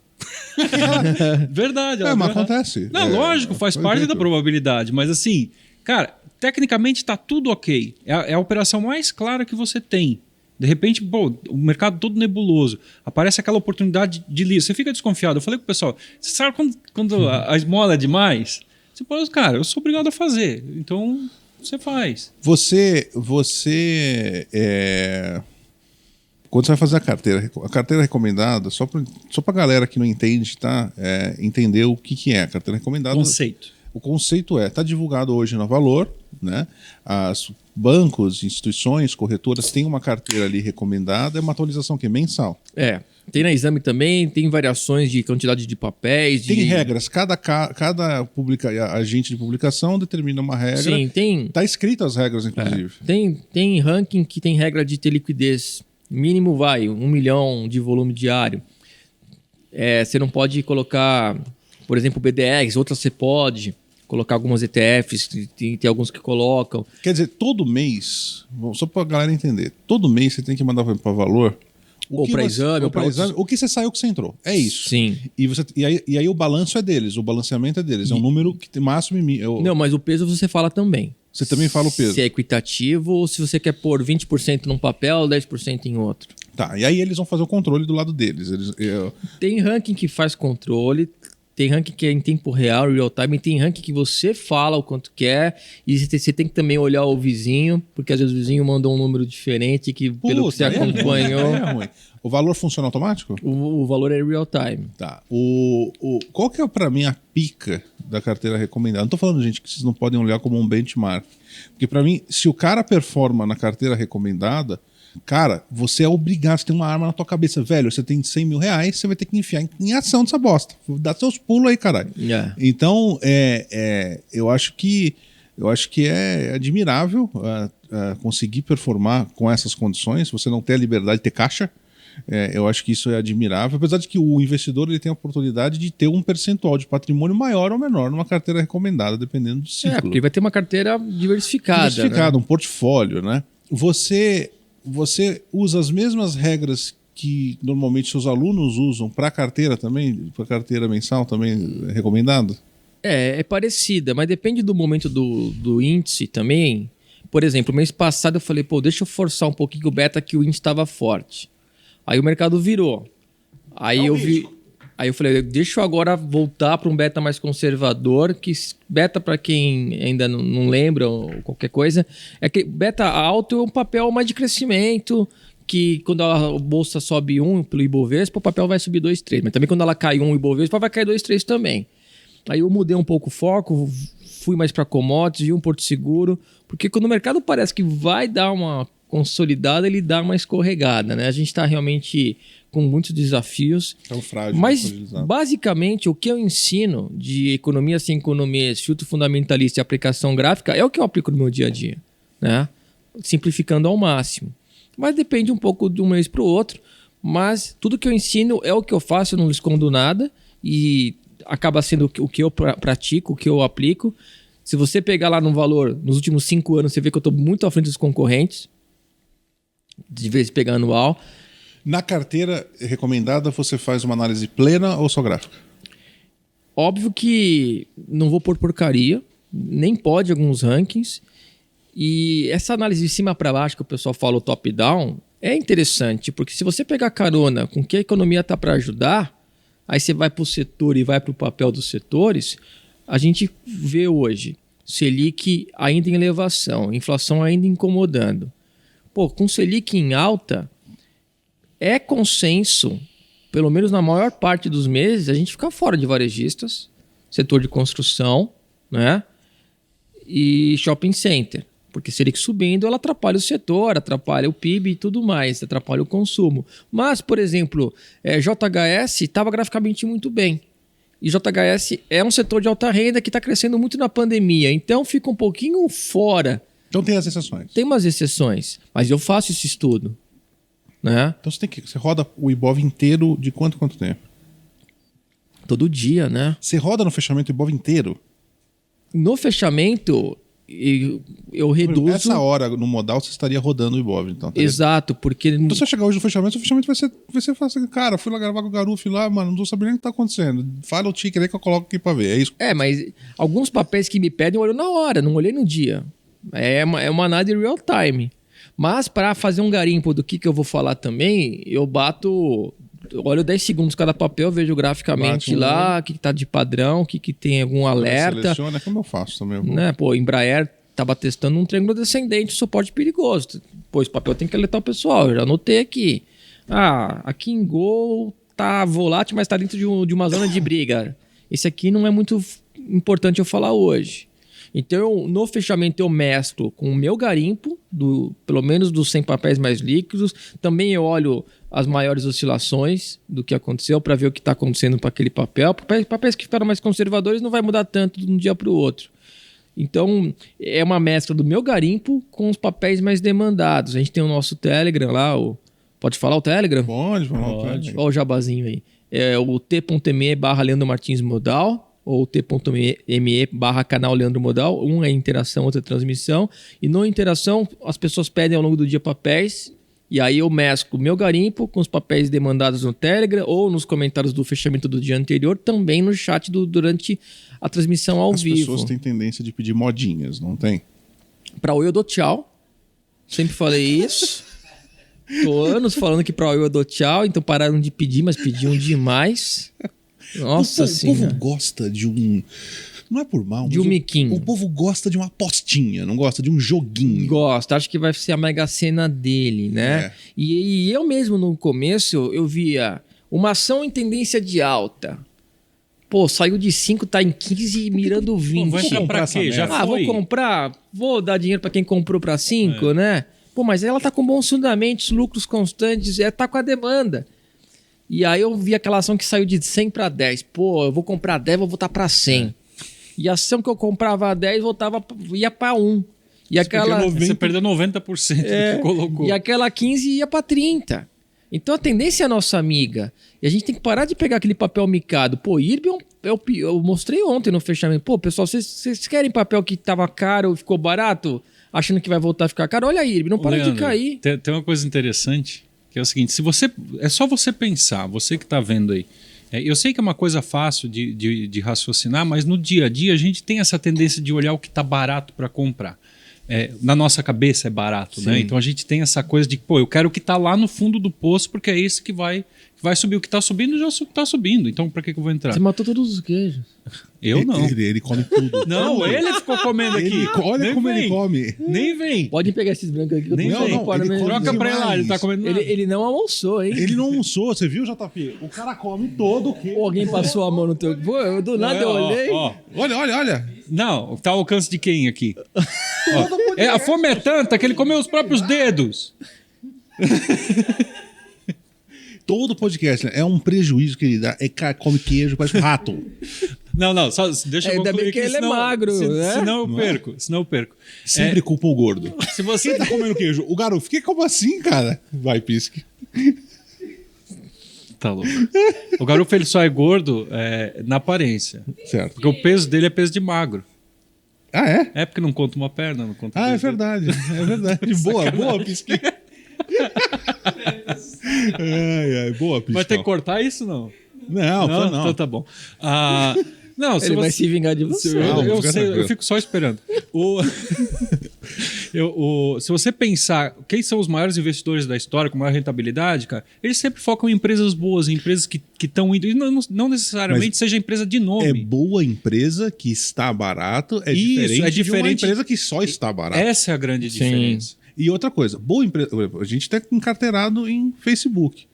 Verdade.
Mas acontece.
Não, lógico, faz parte da probabilidade. Mas assim, cara, tecnicamente tá tudo ok. É a operação mais clara que você tem. De repente, pô, o mercado todo nebuloso. Aparece aquela oportunidade de lista. Você fica desconfiado. Eu falei com o pessoal, você sabe quando a esmola é demais? Você fala, cara, eu sou obrigado a fazer. Então, você faz.
Quando você vai fazer a carteira recomendada, só para galera que não entende, tá? Entender o que é a carteira recomendada.
Conceito.
O conceito tá divulgado hoje na Valor, né? As bancos, instituições, corretoras têm uma carteira ali recomendada, é uma atualização que é mensal.
Tem na Exame também, tem variações de quantidade de papéis.
Tem regras, cada agente de publicação determina uma regra.
Sim, tem.
Tá escrito as regras, inclusive.
Tem ranking que tem regra de ter liquidez. Mínimo 1 milhão de volume diário. Você não pode colocar, por exemplo, BDRs, outras você pode colocar algumas ETFs, tem alguns que colocam.
Quer dizer, todo mês, só para a galera entender, todo mês você tem que mandar para Valor.
Ou para Exame, ou para
Exame. O que você saiu, o que você entrou. É isso.
Sim.
E aí o balanço é deles, o balanceamento é deles. É um número que tem máximo.
Não, mas o peso você fala também.
Você também fala o peso.
Se é equitativo ou se você quer pôr 20% num papel, 10% em outro.
Tá, e aí eles vão fazer o controle do lado deles.
Tem ranking que faz controle, tem ranking que é em tempo real, real time, e tem ranking que você fala o quanto quer, e você tem que também olhar o vizinho, porque às vezes o vizinho mandou um número diferente que pelo que você acompanhou.
É ruim. O valor funciona automático?
O valor é real time.
Tá. Qual que é pra mim a pica da carteira recomendada? Não tô falando, gente, que vocês não podem olhar como um benchmark. Porque pra mim, se o cara performa na carteira recomendada, cara, você é obrigado, você tem uma arma na tua cabeça. Velho, você tem 100 mil reais, você vai ter que enfiar em ação dessa bosta. Dá seus pulos aí, caralho. Então, eu acho que é admirável conseguir performar com essas condições, você não ter a liberdade de ter caixa. Eu acho que isso é admirável, apesar de que o investidor ele tem a oportunidade de ter um percentual de patrimônio maior ou menor numa carteira recomendada, dependendo do ciclo.
Porque vai ter uma carteira diversificada.
Né? Um portfólio, né? Você usa as mesmas regras que normalmente seus alunos usam para a carteira também, para a carteira mensal também recomendada?
É parecida, mas depende do momento do índice também. Por exemplo, mês passado eu falei, deixa eu forçar um pouquinho o beta que o índice estava forte. Aí o mercado virou. Aí eu falei, deixa eu agora voltar para um beta mais conservador, que beta, para quem ainda não lembra ou qualquer coisa, é que beta alto é um papel mais de crescimento, que quando a bolsa sobe 1 pelo Ibovespa, o papel vai subir 2, 3. Mas também quando ela cai 1 Ibovespa, vai cair 2, 3 também. Aí eu mudei um pouco o foco, fui mais para commodities e um porto seguro, porque quando o mercado parece que vai dar uma consolidada, ele dá uma escorregada, né? A gente está realmente com muitos desafios.
É frágil.
Mas, basicamente, o que eu ensino de economia sem economia, filtro fundamentalista e aplicação gráfica é o que eu aplico no meu dia a dia, né? Simplificando ao máximo. Mas depende um pouco de um mês para o outro. Mas tudo que eu ensino é o que eu faço, eu não escondo nada. E acaba sendo o que eu pratico, o que eu aplico. Se você pegar lá no valor, nos últimos 5 anos, você vê que eu estou muito à frente dos concorrentes. De vez pegar anual.
Na carteira recomendada, você faz uma análise plena ou só gráfica?
Óbvio que não vou pôr porcaria, nem pode alguns rankings. E essa análise de cima para baixo, que o pessoal fala o top-down, é interessante, porque se você pegar carona com que a economia está para ajudar, aí você vai para o setor e vai para o papel dos setores, a gente vê hoje Selic ainda em elevação, inflação ainda incomodando. Com Selic em alta, é consenso, pelo menos na maior parte dos meses, a gente ficar fora de varejistas, setor de construção, né? E shopping center. porque Selic subindo, ela atrapalha o setor, atrapalha o PIB e tudo mais, atrapalha o consumo. Mas, por exemplo, JHS estava graficamente muito bem. E JHS é um setor de alta renda que está crescendo muito na pandemia, então fica um pouquinho fora.
Então tem as exceções.
Tem umas exceções, mas eu faço esse estudo. Né?
Então você roda o Ibov inteiro de quanto tempo?
Todo dia, né?
Você roda no fechamento o Ibov inteiro?
No fechamento, eu reduzo...
Essa hora no modal você estaria rodando o Ibov, então.
Exato, porque...
Então se eu chegar hoje no fechamento, o fechamento vai ser assim, cara, fui lá gravar com o Garuf lá, mano, não tô sabendo nem o que tá acontecendo. Fala o ticker aí que eu coloco aqui pra ver, é isso?
Mas alguns papéis que me pedem eu olho na hora, não olhei no dia. É uma análise real time. Mas para fazer um garimpo do que eu vou falar também, eu olho 10 segundos cada papel, vejo graficamente lá o que tá de padrão, o que tem algum alerta.
Seleciona, como eu faço também.
Né? Pô, Embraer tava testando um triângulo descendente, suporte perigoso. Pô, esse papel tem que alertar o pessoal, eu já anotei aqui. Aqui em Gol tá volátil, mas tá dentro de uma zona de briga. Esse aqui não é muito importante eu falar hoje. Então, no fechamento, eu mesclo com o meu garimpo, pelo menos dos 100 papéis mais líquidos. Também eu olho as maiores oscilações do que aconteceu para ver o que está acontecendo para aquele papel. Papéis que ficaram mais conservadores não vai mudar tanto de um dia para o outro. Então, é uma mescla do meu garimpo com os papéis mais demandados. A gente tem o nosso Telegram lá. Pode falar o Telegram?
Pode.
Olha o jabazinho aí. É o t.me/Leandro Martins Modal. Ou t.me/canal Leandro Modal. Um é interação, outro é transmissão. E no interação, as pessoas pedem ao longo do dia papéis. E aí eu mesclo o meu garimpo com os papéis demandados no Telegram ou nos comentários do fechamento do dia anterior, também no chat durante a transmissão ao vivo.
As pessoas têm tendência de pedir modinhas, não tem?
Para Oi eu dou tchau. Sempre falei isso. Tô anos falando que para Oi eu dou tchau, então pararam de pedir, mas pediam demais. Nossa senhora.
O povo gosta de um... Não é por mal,
de um miquinho.
O povo gosta de uma apostinha, não gosta de um joguinho.
Gosta, acho que vai ser a mega cena dele, né?
É.
E eu mesmo no começo, eu via uma ação em tendência de alta. Pô, saiu de 5, tá em 15 mirando 20.
Vai comprar pra quê? Já foi?
Vou comprar, vou dar dinheiro pra quem comprou pra 5, né? Pô, mas ela tá com bons fundamentos, lucros constantes, tá com a demanda. E aí eu vi aquela ação que saiu de 100 para 10. Pô, eu vou comprar 10, vou voltar para 100. E a ação que eu comprava a 10 ia para 1. E
você perdeu 90% do que colocou.
E aquela 15 ia para 30. Então a tendência é a nossa amiga. E a gente tem que parar de pegar aquele papel micado. Pô, IRB eu mostrei ontem no fechamento. Pô, pessoal, vocês querem papel que estava caro, ficou barato, achando que vai voltar a ficar caro? Olha a IRB, não para
Leandro,
de cair.
Tem uma coisa interessante, que é o seguinte, é só você pensar, você que está vendo aí. Eu sei que é uma coisa fácil de raciocinar, mas no dia a dia a gente tem essa tendência de olhar o que está barato para comprar. Na nossa cabeça é barato, né? Então a gente tem essa coisa de, pô, eu quero o que está lá no fundo do poço, porque é esse que vai subir. O que está subindo já está subindo, então para que eu vou entrar?
Você matou todos os queijos.
Eu não.
Ele come tudo.
Não, ele ficou comendo aqui.
Olha
Nem
como
vem.
ele come.
Nem vem.
Pode pegar esses brancos aqui.
Nem
vem. Não, ele come
Troca pra ele lá, ele tá comendo nada.
Ele não almoçou, hein?
Ele não almoçou, você viu, JP? O cara come todo o queijo.
Pô, alguém passou a mão no teu... Pô, do nada eu olhei.
Olha.
Não, tá ao alcance de quem aqui? A fome é tanta que ele comeu os próprios dedos.
Todo podcast é um prejuízo que ele dá. Come queijo, parece um rato.
Não, só deixa eu
Ainda
concluir
bem que
aqui,
ele é magro, né?
Senão eu perco.
Sempre culpa o gordo.
Se você
Quem tá comendo queijo? O garoto. Como assim, cara? Vai, pisque.
Tá louco. O garoto ele só é gordo na aparência.
Certo.
Porque o peso dele é peso de magro.
Ah, é?
É porque não conta uma perna, não conta
Ah, é
dois dedos.
verdade. É verdade. Boa, pisque. Boa, pisque.
Vai ter que cortar isso, não?
Não.
Então tá bom. Não,
Ele vai se vingar de você.
Eu
fica
sei,
tranquilo.
eu fico só esperando. Se você pensar quem são os maiores investidores da história com maior rentabilidade, cara, eles sempre focam em empresas boas, em empresas que estão indo. E não necessariamente seja empresa de nome.
É boa empresa que está barato, é
Isso,
diferente de uma empresa que só está barata.
Essa é a grande diferença.
E outra coisa, boa empresa. A gente está encarteirado em Facebook.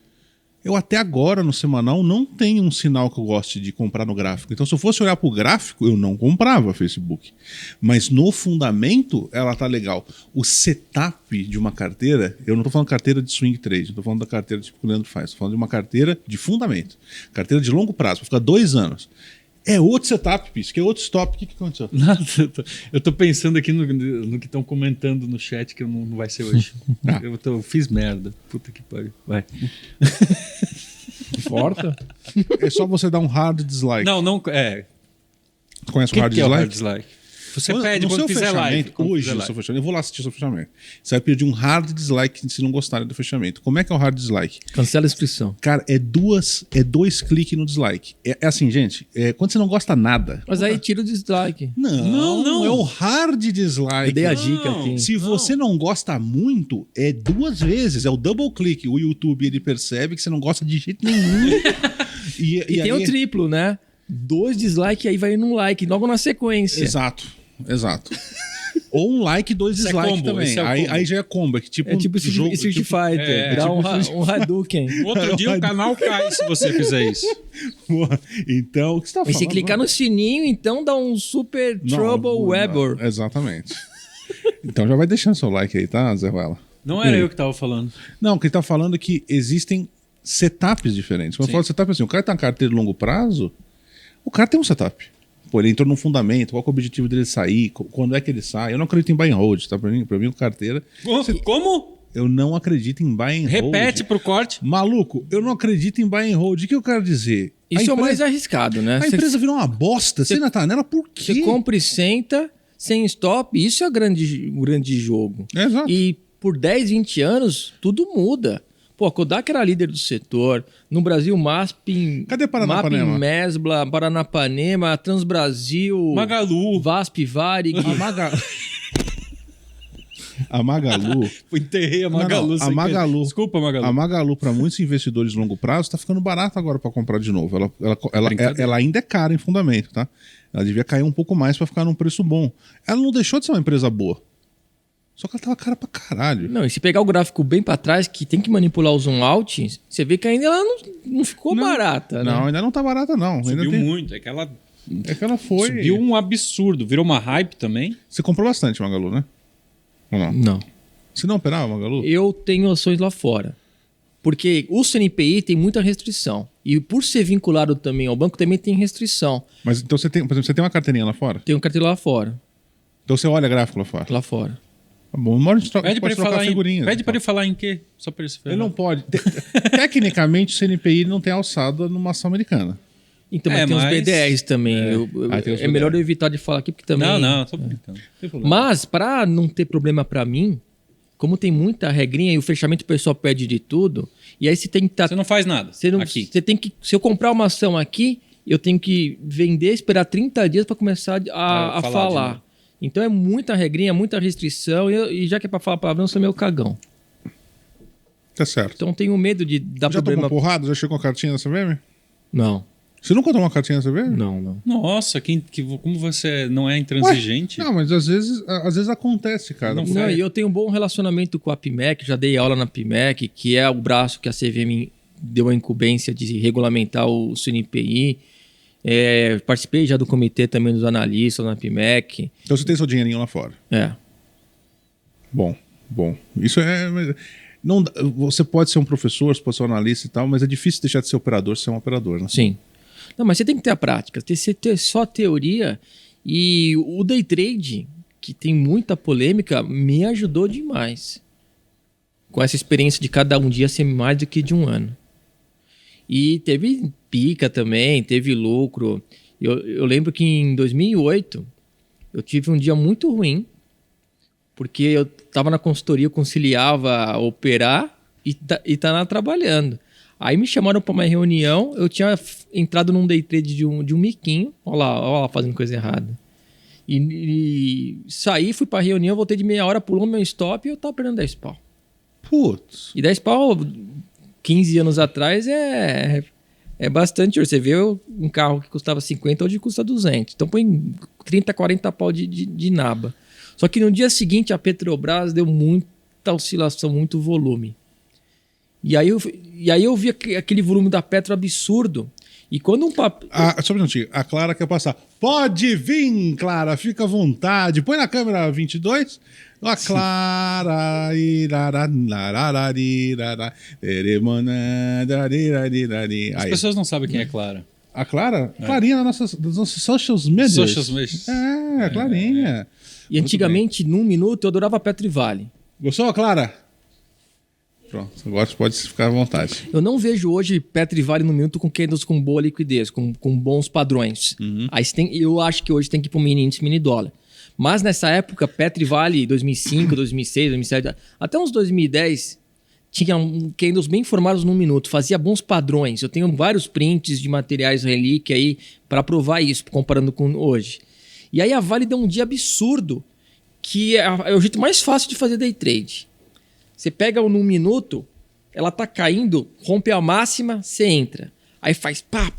Eu até agora, no semanal, não tenho um sinal que eu goste de comprar no gráfico. Então, se eu fosse olhar pro gráfico, eu não comprava Facebook. Mas no fundamento, ela tá legal. O setup de uma carteira, eu não tô falando carteira de swing trade, não tô falando da carteira tipo que o Leandro faz, tô falando de uma carteira de fundamento. Carteira de longo prazo, pra ficar 2 anos. É outro setup, Pis, que é outro stop. O que aconteceu?
Nada, eu tô pensando aqui no que estão comentando no chat que não vai ser hoje. Eu fiz merda. Puta que pariu. Vai.
Importa?
É só você dar um hard dislike.
Não, é.
Conhece
O
o hard
que é o
dislike?
hard dislike? Você
No
pede
seu
quando fizer live.
fechamento,
quando
hoje,
fizer
no
live.
seu fechamento, eu vou lá assistir o seu fechamento. Você vai pedir um hard dislike se não gostarem do fechamento. Como é que é o hard dislike?
Cancela a inscrição.
Cara, é dois cliques no dislike. É assim, gente, quando você não gosta nada.
Mas aí tira o dislike.
Não, é o hard dislike.
Eu dei a dica
Não.
aqui.
Se você não gosta muito, é 2 vezes, é o double click. O YouTube ele percebe que você não gosta de jeito nenhum.
E tem o triplo, né? 2 dislikes, aí vai num like, logo na sequência.
Exato. Ou um like, 2
Isso é
dislikes
combo,
também.
isso é o combo.
Aí já é combo. É tipo
É tipo
jogo,
Street Fighter. Dá um Hadouken.
Outro dia o canal cai se você fizer isso.
Porra, então, o que você tá
E
falando?
se clicar no sininho, então dá um super Trouble Weber.
Exatamente. Então já vai deixando seu like aí, tá, Zé Ruela?
Não era eu que tava falando.
Não, quem tá falando é que existem setups diferentes. Quando eu falo de setup, assim, o cara tá na carteira de longo prazo, o cara tem um setup. Pô, ele entrou num fundamento, qual que é o objetivo dele sair, quando é que ele sai. Eu não acredito em buy and hold, tá? Pra mim, carteira...
Como?
Eu não acredito em buy and hold.
Repete pro corte.
Maluco, eu não acredito em buy and hold. O que eu quero dizer?
Isso é o mais arriscado, né?
A empresa virou uma bosta. Você ainda tá nela por quê?
Você compra e senta, sem stop, isso é o grande jogo.
Exato.
E por 10, 20 anos, tudo muda. Pô, a Kodak era líder do setor. No Brasil, MASP,
Cadê Paranapanema?
Mesbla, Paranapanema, Transbrasil,
Magalu.
VASP, Varig.
A Magalu...
Enterrei a Magalu.
Não, a Magalu...
Desculpa, Magalu.
A Magalu, para muitos investidores de longo prazo, está ficando barato agora para comprar de novo. Ela ainda é cara em fundamento, tá? Ela devia cair um pouco mais para ficar num preço bom. Ela não deixou de ser uma empresa boa. Só que ela tava cara pra caralho.
Não, e se pegar o gráfico bem para trás, que tem que manipular o zoom out, você vê que ainda ela não ficou barata, né?
Não, ainda não tá barata, não.
Subiu
ainda
muito. É que ela
foi...
subiu um absurdo. Virou uma hype também.
Você comprou bastante, Magalu, né? Ou não?
Não.
Você não operava, Magalu?
Eu tenho ações lá fora. Porque o CNPI tem muita restrição. E por ser vinculado também ao banco, também tem restrição.
Mas então você tem, por exemplo, você tem uma carteirinha lá fora?
Tem um carteiro lá fora.
Então você olha gráfico lá fora?
Lá fora.
Tá bom, uma hora a gente
Pede pra
pode
ele
trocar
falar
figurinhas.
Pede pra ele falar em quê? Só pra ele se
Ele não pode. Tecnicamente, o CNPI não tem alçada numa ação americana.
Então, mas tem os BDRs também.
Tem os
É melhor
BDR.
eu evitar de falar aqui, porque também...
Não, tô brincando. Não tem problema.
Mas, para não ter problema para mim, como tem muita regrinha e o fechamento o pessoal pede de tudo, e aí você tem que estar...
Você não faz nada aqui.
Você tem que... Se eu comprar uma ação aqui, eu tenho que vender, esperar 30 dias para começar a falar. Então é muita regrinha, muita restrição, e já que é para falar palavrão, eu sou meio cagão.
Tá certo.
Então tenho medo de dar
Já
problema...
tomou porrada? Já chegou com a cartinha da CVM?
Não,
Você nunca tomou uma cartinha da CVM?
não.
Nossa, como você não é intransigente?
Não, mas às vezes acontece, cara.
Não
Não, e eu tenho um bom relacionamento com a PIMEC, já dei aula na PIMEC, que é o braço que a CVM deu a incumbência de regulamentar o CNPI. Participei já do comitê também dos analistas na PIMEC.
Então você tem seu dinheirinho lá fora. Bom. Isso não, você pode ser um professor, você pode ser um analista e tal, mas é difícil deixar de ser operador se você é um operador, né?
Sim. Não, mas você tem que ter a prática. Você ter só a teoria e o day trade, que tem muita polêmica, me ajudou demais. Com essa experiência de cada um dia ser mais do que de um ano. E teve pica também, teve lucro. Eu lembro que em 2008 eu tive um dia muito ruim, porque eu estava na consultoria, eu conciliava operar e tá lá trabalhando. Aí me chamaram para uma reunião, eu tinha entrado num day trade de um miquinho, olha lá fazendo coisa errada. E saí, fui para a reunião, voltei de meia hora, pulou meu stop e eu tava perdendo 10 pau.
Putz.
E 10 pau, 15 anos atrás, é bastante. Você vê um carro que custava 50, hoje custa 200. Então põe 30, 40 pau de naba. Só que no dia seguinte a Petrobras deu muita oscilação, muito volume. E aí eu vi aquele volume da Petro absurdo. E quando um papel...
Só um minutinho. A Clara quer passar. Pode vir, Clara. Fica à vontade. Põe na câmera 22. A Clara...
As pessoas não sabem quem é Clara.
A Clara? Clarinha nas nossas social medias.
Social medias.
A Clarinha.
E antigamente, num minuto, eu adorava Petro e Vale.
Gostou, Clara? Pronto, agora você pode ficar à vontade.
Eu não vejo hoje Petro e Vale no minuto com candles com boa liquidez, com bons padrões. Aí eu acho que hoje tem que ir para o mini índice, mini dólar. Mas nessa época, Petro e Vale, 2005, 2006, 2007, até uns 2010, tinha candles bem formados num minuto, fazia bons padrões. Eu tenho vários prints de materiais relíquia aí para provar isso, comparando com hoje. E aí a Vale deu um dia absurdo, que é o jeito mais fácil de fazer day trade. Você pega num minuto, ela tá caindo, rompe a máxima, você entra. Aí faz pá,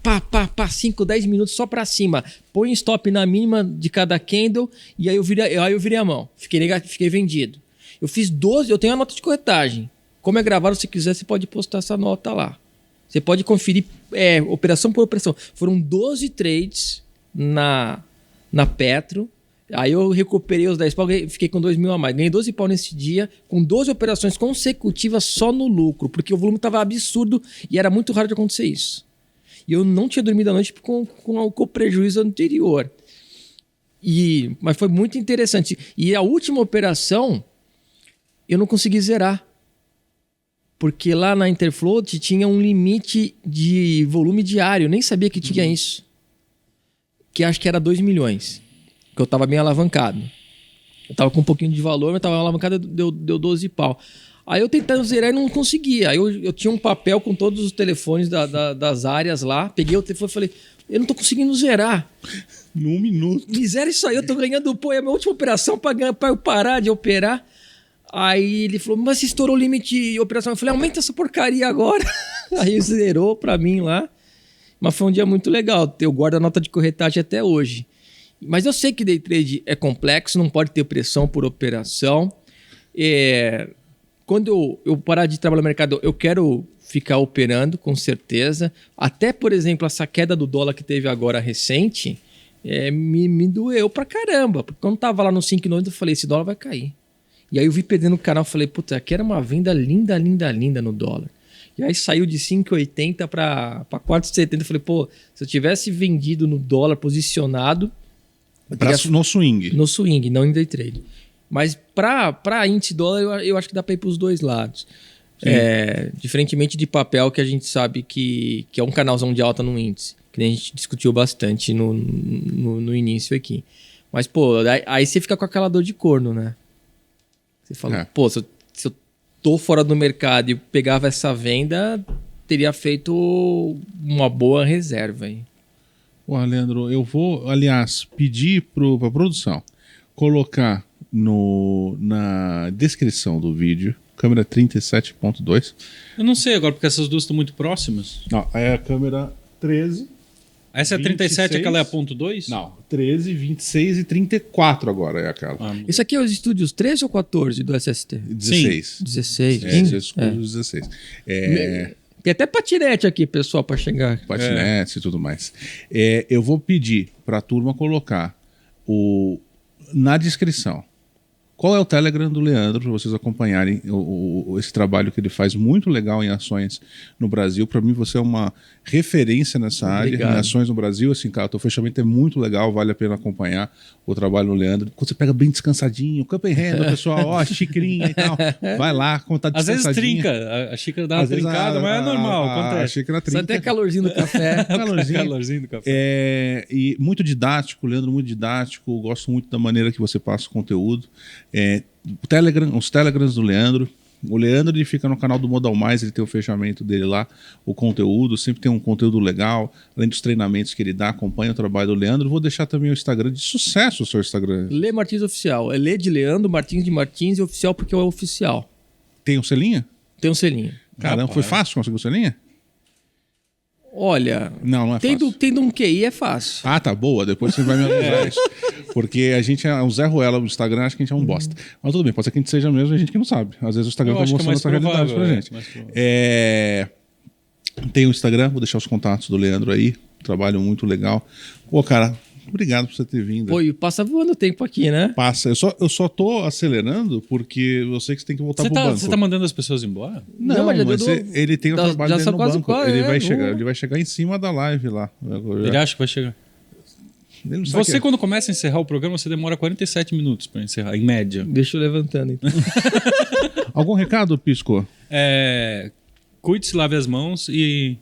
5, 10 minutos só para cima. Põe stop na mínima de cada candle e aí eu virei a mão. Fiquei vendido. Eu fiz 12, eu tenho a nota de corretagem. Como é gravado, se quiser, você pode postar essa nota lá. Você pode conferir operação por operação. Foram 12 trades na Petro. Aí eu recuperei os 10 pau, fiquei com 2 mil a mais. Ganhei 12 pau nesse dia, com 12 operações consecutivas só no lucro, porque o volume estava absurdo e era muito raro de acontecer isso. E eu não tinha dormido à noite com o prejuízo anterior. Mas foi muito interessante. E a última operação, eu não consegui zerar. Porque lá na Interfloat tinha um limite de volume diário. Eu nem sabia que tinha isso. Que acho que era 2 milhões. Que eu estava bem alavancado. Eu estava com um pouquinho de valor, mas estava alavancado, deu 12 pau. Aí eu tentando zerar e não conseguia. Aí eu tinha um papel com todos os telefones das áreas lá. Peguei o telefone e falei, eu não estou conseguindo zerar.
Num minuto.
Me zera isso aí, eu estou ganhando, é a minha última operação para eu parar de operar. Aí ele falou, mas você estourou o limite de operação. Eu falei, aumenta essa porcaria agora. Aí zerou para mim lá. Mas foi um dia muito legal. Eu guardo a nota de corretagem até hoje. Mas eu sei que day trade é complexo, não pode ter pressão por operação. Quando eu parar de trabalhar no mercado, eu quero ficar operando, com certeza. Até, por exemplo, essa queda do dólar que teve agora recente, me doeu pra caramba. Porque quando tava lá no 5,90, eu falei, esse dólar vai cair. E aí eu vi perdendo o canal, falei, puta, aqui era uma venda linda, linda, linda no dólar. E aí saiu de 5,80 para 4,70. Eu falei, pô, se eu tivesse vendido no dólar posicionado...
No swing.
No swing, não em day trade. Mas para índice dólar, eu acho que dá para ir para os dois lados. Diferentemente de papel, que a gente sabe que é um canalzão de alta no índice. Que nem a gente discutiu bastante no início aqui. Mas, pô, aí você fica com aquela dor de corno, né? Você fala, pô, se eu tô fora do mercado e pegava essa venda, teria feito uma boa reserva aí.
Pô, Leandro, eu vou, aliás, pedir para a produção colocar na descrição do vídeo, câmera 37.2.
Eu não sei agora, porque essas duas estão muito próximas.
Não, é a câmera 13.
Essa é a 37, aquela é a ponto 2?
Não, 13, 26 e 34 agora é aquela.
Isso aqui é os estúdios 13 ou 14 do SST?
16.
16.
É, 16.
Tem até patinete aqui, pessoal, para chegar.
Patinete e tudo mais. Eu vou pedir para a turma colocar na descrição qual é o Telegram do Leandro, para vocês acompanharem esse trabalho que ele faz muito legal em ações no Brasil. Para mim, você é uma referência nessa área, em ações no Brasil. Assim, cara, o teu fechamento é muito legal, vale a pena acompanhar o trabalho do Leandro. Quando você pega bem descansadinho, campo em renda, pessoal, ó, xicrinha e tal, vai lá, quando tá descansadinho.
Às vezes trinca, a xícara dá uma trincada, mas é normal, acontece.
A xícara trinca.
Só até calorzinho do café.
calorzinho do café.
E muito didático, Leandro, muito didático. Gosto muito da maneira que você passa o conteúdo. Os Telegrams do Leandro. O Leandro, ele fica no canal do Modal Mais, ele tem o fechamento dele lá, o conteúdo, sempre tem um conteúdo legal, além dos treinamentos que ele dá, acompanha o trabalho do Leandro. Vou deixar também o Instagram de sucesso, o seu Instagram.
Lê Martins Oficial. É Lê de Leandro, Martins de Martins e Oficial porque é o oficial.
Tem um selinho?
Tem um selinho.
Caramba, foi fácil conseguir o selinho?
Olha,
não é fácil.
Tendo um QI é fácil.
Ah, tá, boa, depois você vai me avisar isso. Porque a gente é um Zé Ruela no Instagram, acho que a gente é um bosta. Mas tudo bem, pode ser que a gente seja mesmo, a gente que não sabe. Às vezes o Instagram
Eu
tá
acho que é
mostrando
mais
essa realidade
provável,
pra gente.
mais provável.
Tem o Instagram, vou deixar os contatos do Leandro aí. Trabalho muito legal. Pô, cara, obrigado por você ter vindo.
Pô, e passa voando o tempo aqui, né?
Passa. Eu só tô acelerando porque eu sei que você tem que voltar pro banco.
Você tá mandando as pessoas embora?
Não,
mas já
mas
deu
ele tem o trabalho
já
dele
são
no
quase
banco.
quase,
Ele vai chegar em cima da live lá.
Ele acha que vai chegar.
Ele não sabe
Você, quando começa a encerrar o programa, você demora 47 minutos pra encerrar, em média.
Deixa eu levantando, então.
Algum recado, Pisco?
Cuide-se, lave as mãos e...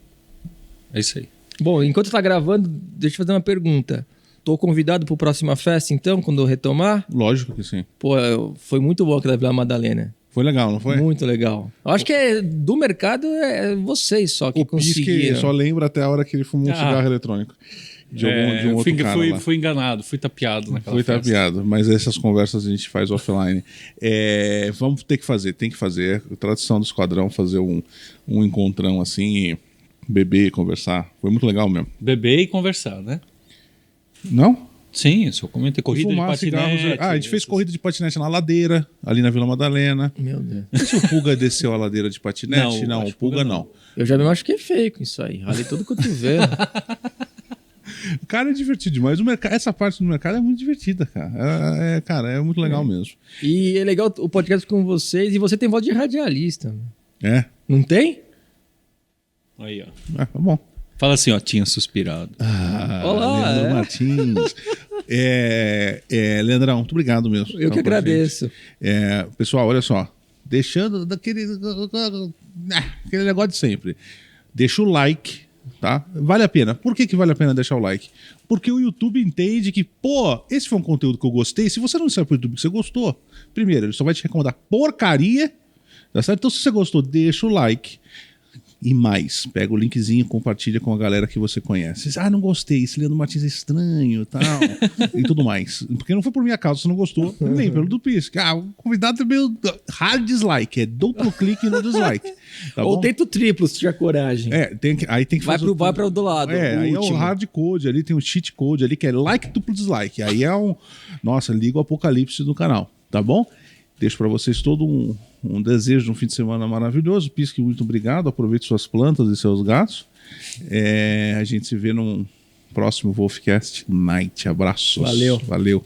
É isso aí.
Bom, enquanto tá gravando, deixa eu fazer uma pergunta. Tô convidado pro próxima festa, então, quando eu retomar?
Lógico que sim.
Pô, foi muito bom aquela Vila Madalena.
Foi legal, não foi?
Muito legal. Eu acho que do mercado é vocês só que
O Pisco
conseguiram.
só lembra até a hora que ele fumou um cigarro eletrônico. De um outro cara lá.
Fui enganado, fui tapeado naquela
Foi
festa.
tapeado, mas essas conversas a gente faz offline. Vamos ter que fazer, tem que fazer. A tradição do Esquadrão, fazer um encontrão assim, beber, conversar. Foi muito legal mesmo.
Beber e conversar, né?
Não?
Sim, eu só comentei corrida
Fumar,
de patinete.
cigarros. A gente fez corrida de patinete na ladeira, ali na Vila Madalena.
Meu Deus.
Não sei se o Pulga desceu a ladeira de patinete.
Não,
Não,
acho
o
que
Pulga
Pulga
não.
Eu já me machuquei feio com isso aí. Ralei todo o cotovelo.
O cara é divertido demais. Essa parte do mercado é muito divertida, cara. Cara, é muito legal mesmo.
E é legal o podcast com vocês. E você tem voz de radialista.
É?
Não tem?
Aí, ó.
Tá bom.
Fala assim, ó, tinha suspirado.
Olá,
Leandro Martins. Leandrão, muito obrigado mesmo.
Eu que agradeço.
Pessoal, olha só. Deixando aquele negócio de sempre. Deixa o like, tá? Vale a pena. Por que vale a pena deixar o like? Porque o YouTube entende que, pô, esse foi um conteúdo que eu gostei. Se você não sabe pro YouTube que você gostou, primeiro, ele só vai te recomendar porcaria, tá certo? Então, se você gostou, deixa o like. E mais, pega o linkzinho, compartilha com a galera que você conhece. Não gostei, esse Leandro Martins é estranho e tal, e tudo mais. Porque não foi por minha causa, você não gostou, nem pelo do Pisco. O convidado é meio hard dislike, é duplo clique no dislike. Tá
Ou
bom?
tenta o triplo, se tiver coragem.
Aí tem que
Vai
fazer.
para o do lado.
Aí é o
último.
hard code ali, tem o cheat code ali, que é like duplo dislike. Aí é Nossa, liga o apocalipse do canal, tá bom? Deixo para vocês todo um desejo de um fim de semana maravilhoso. Pisque, muito obrigado. Aproveite suas plantas e seus gatos. A gente se vê num próximo Wolfcast Night. Abraços.
Valeu.
Valeu.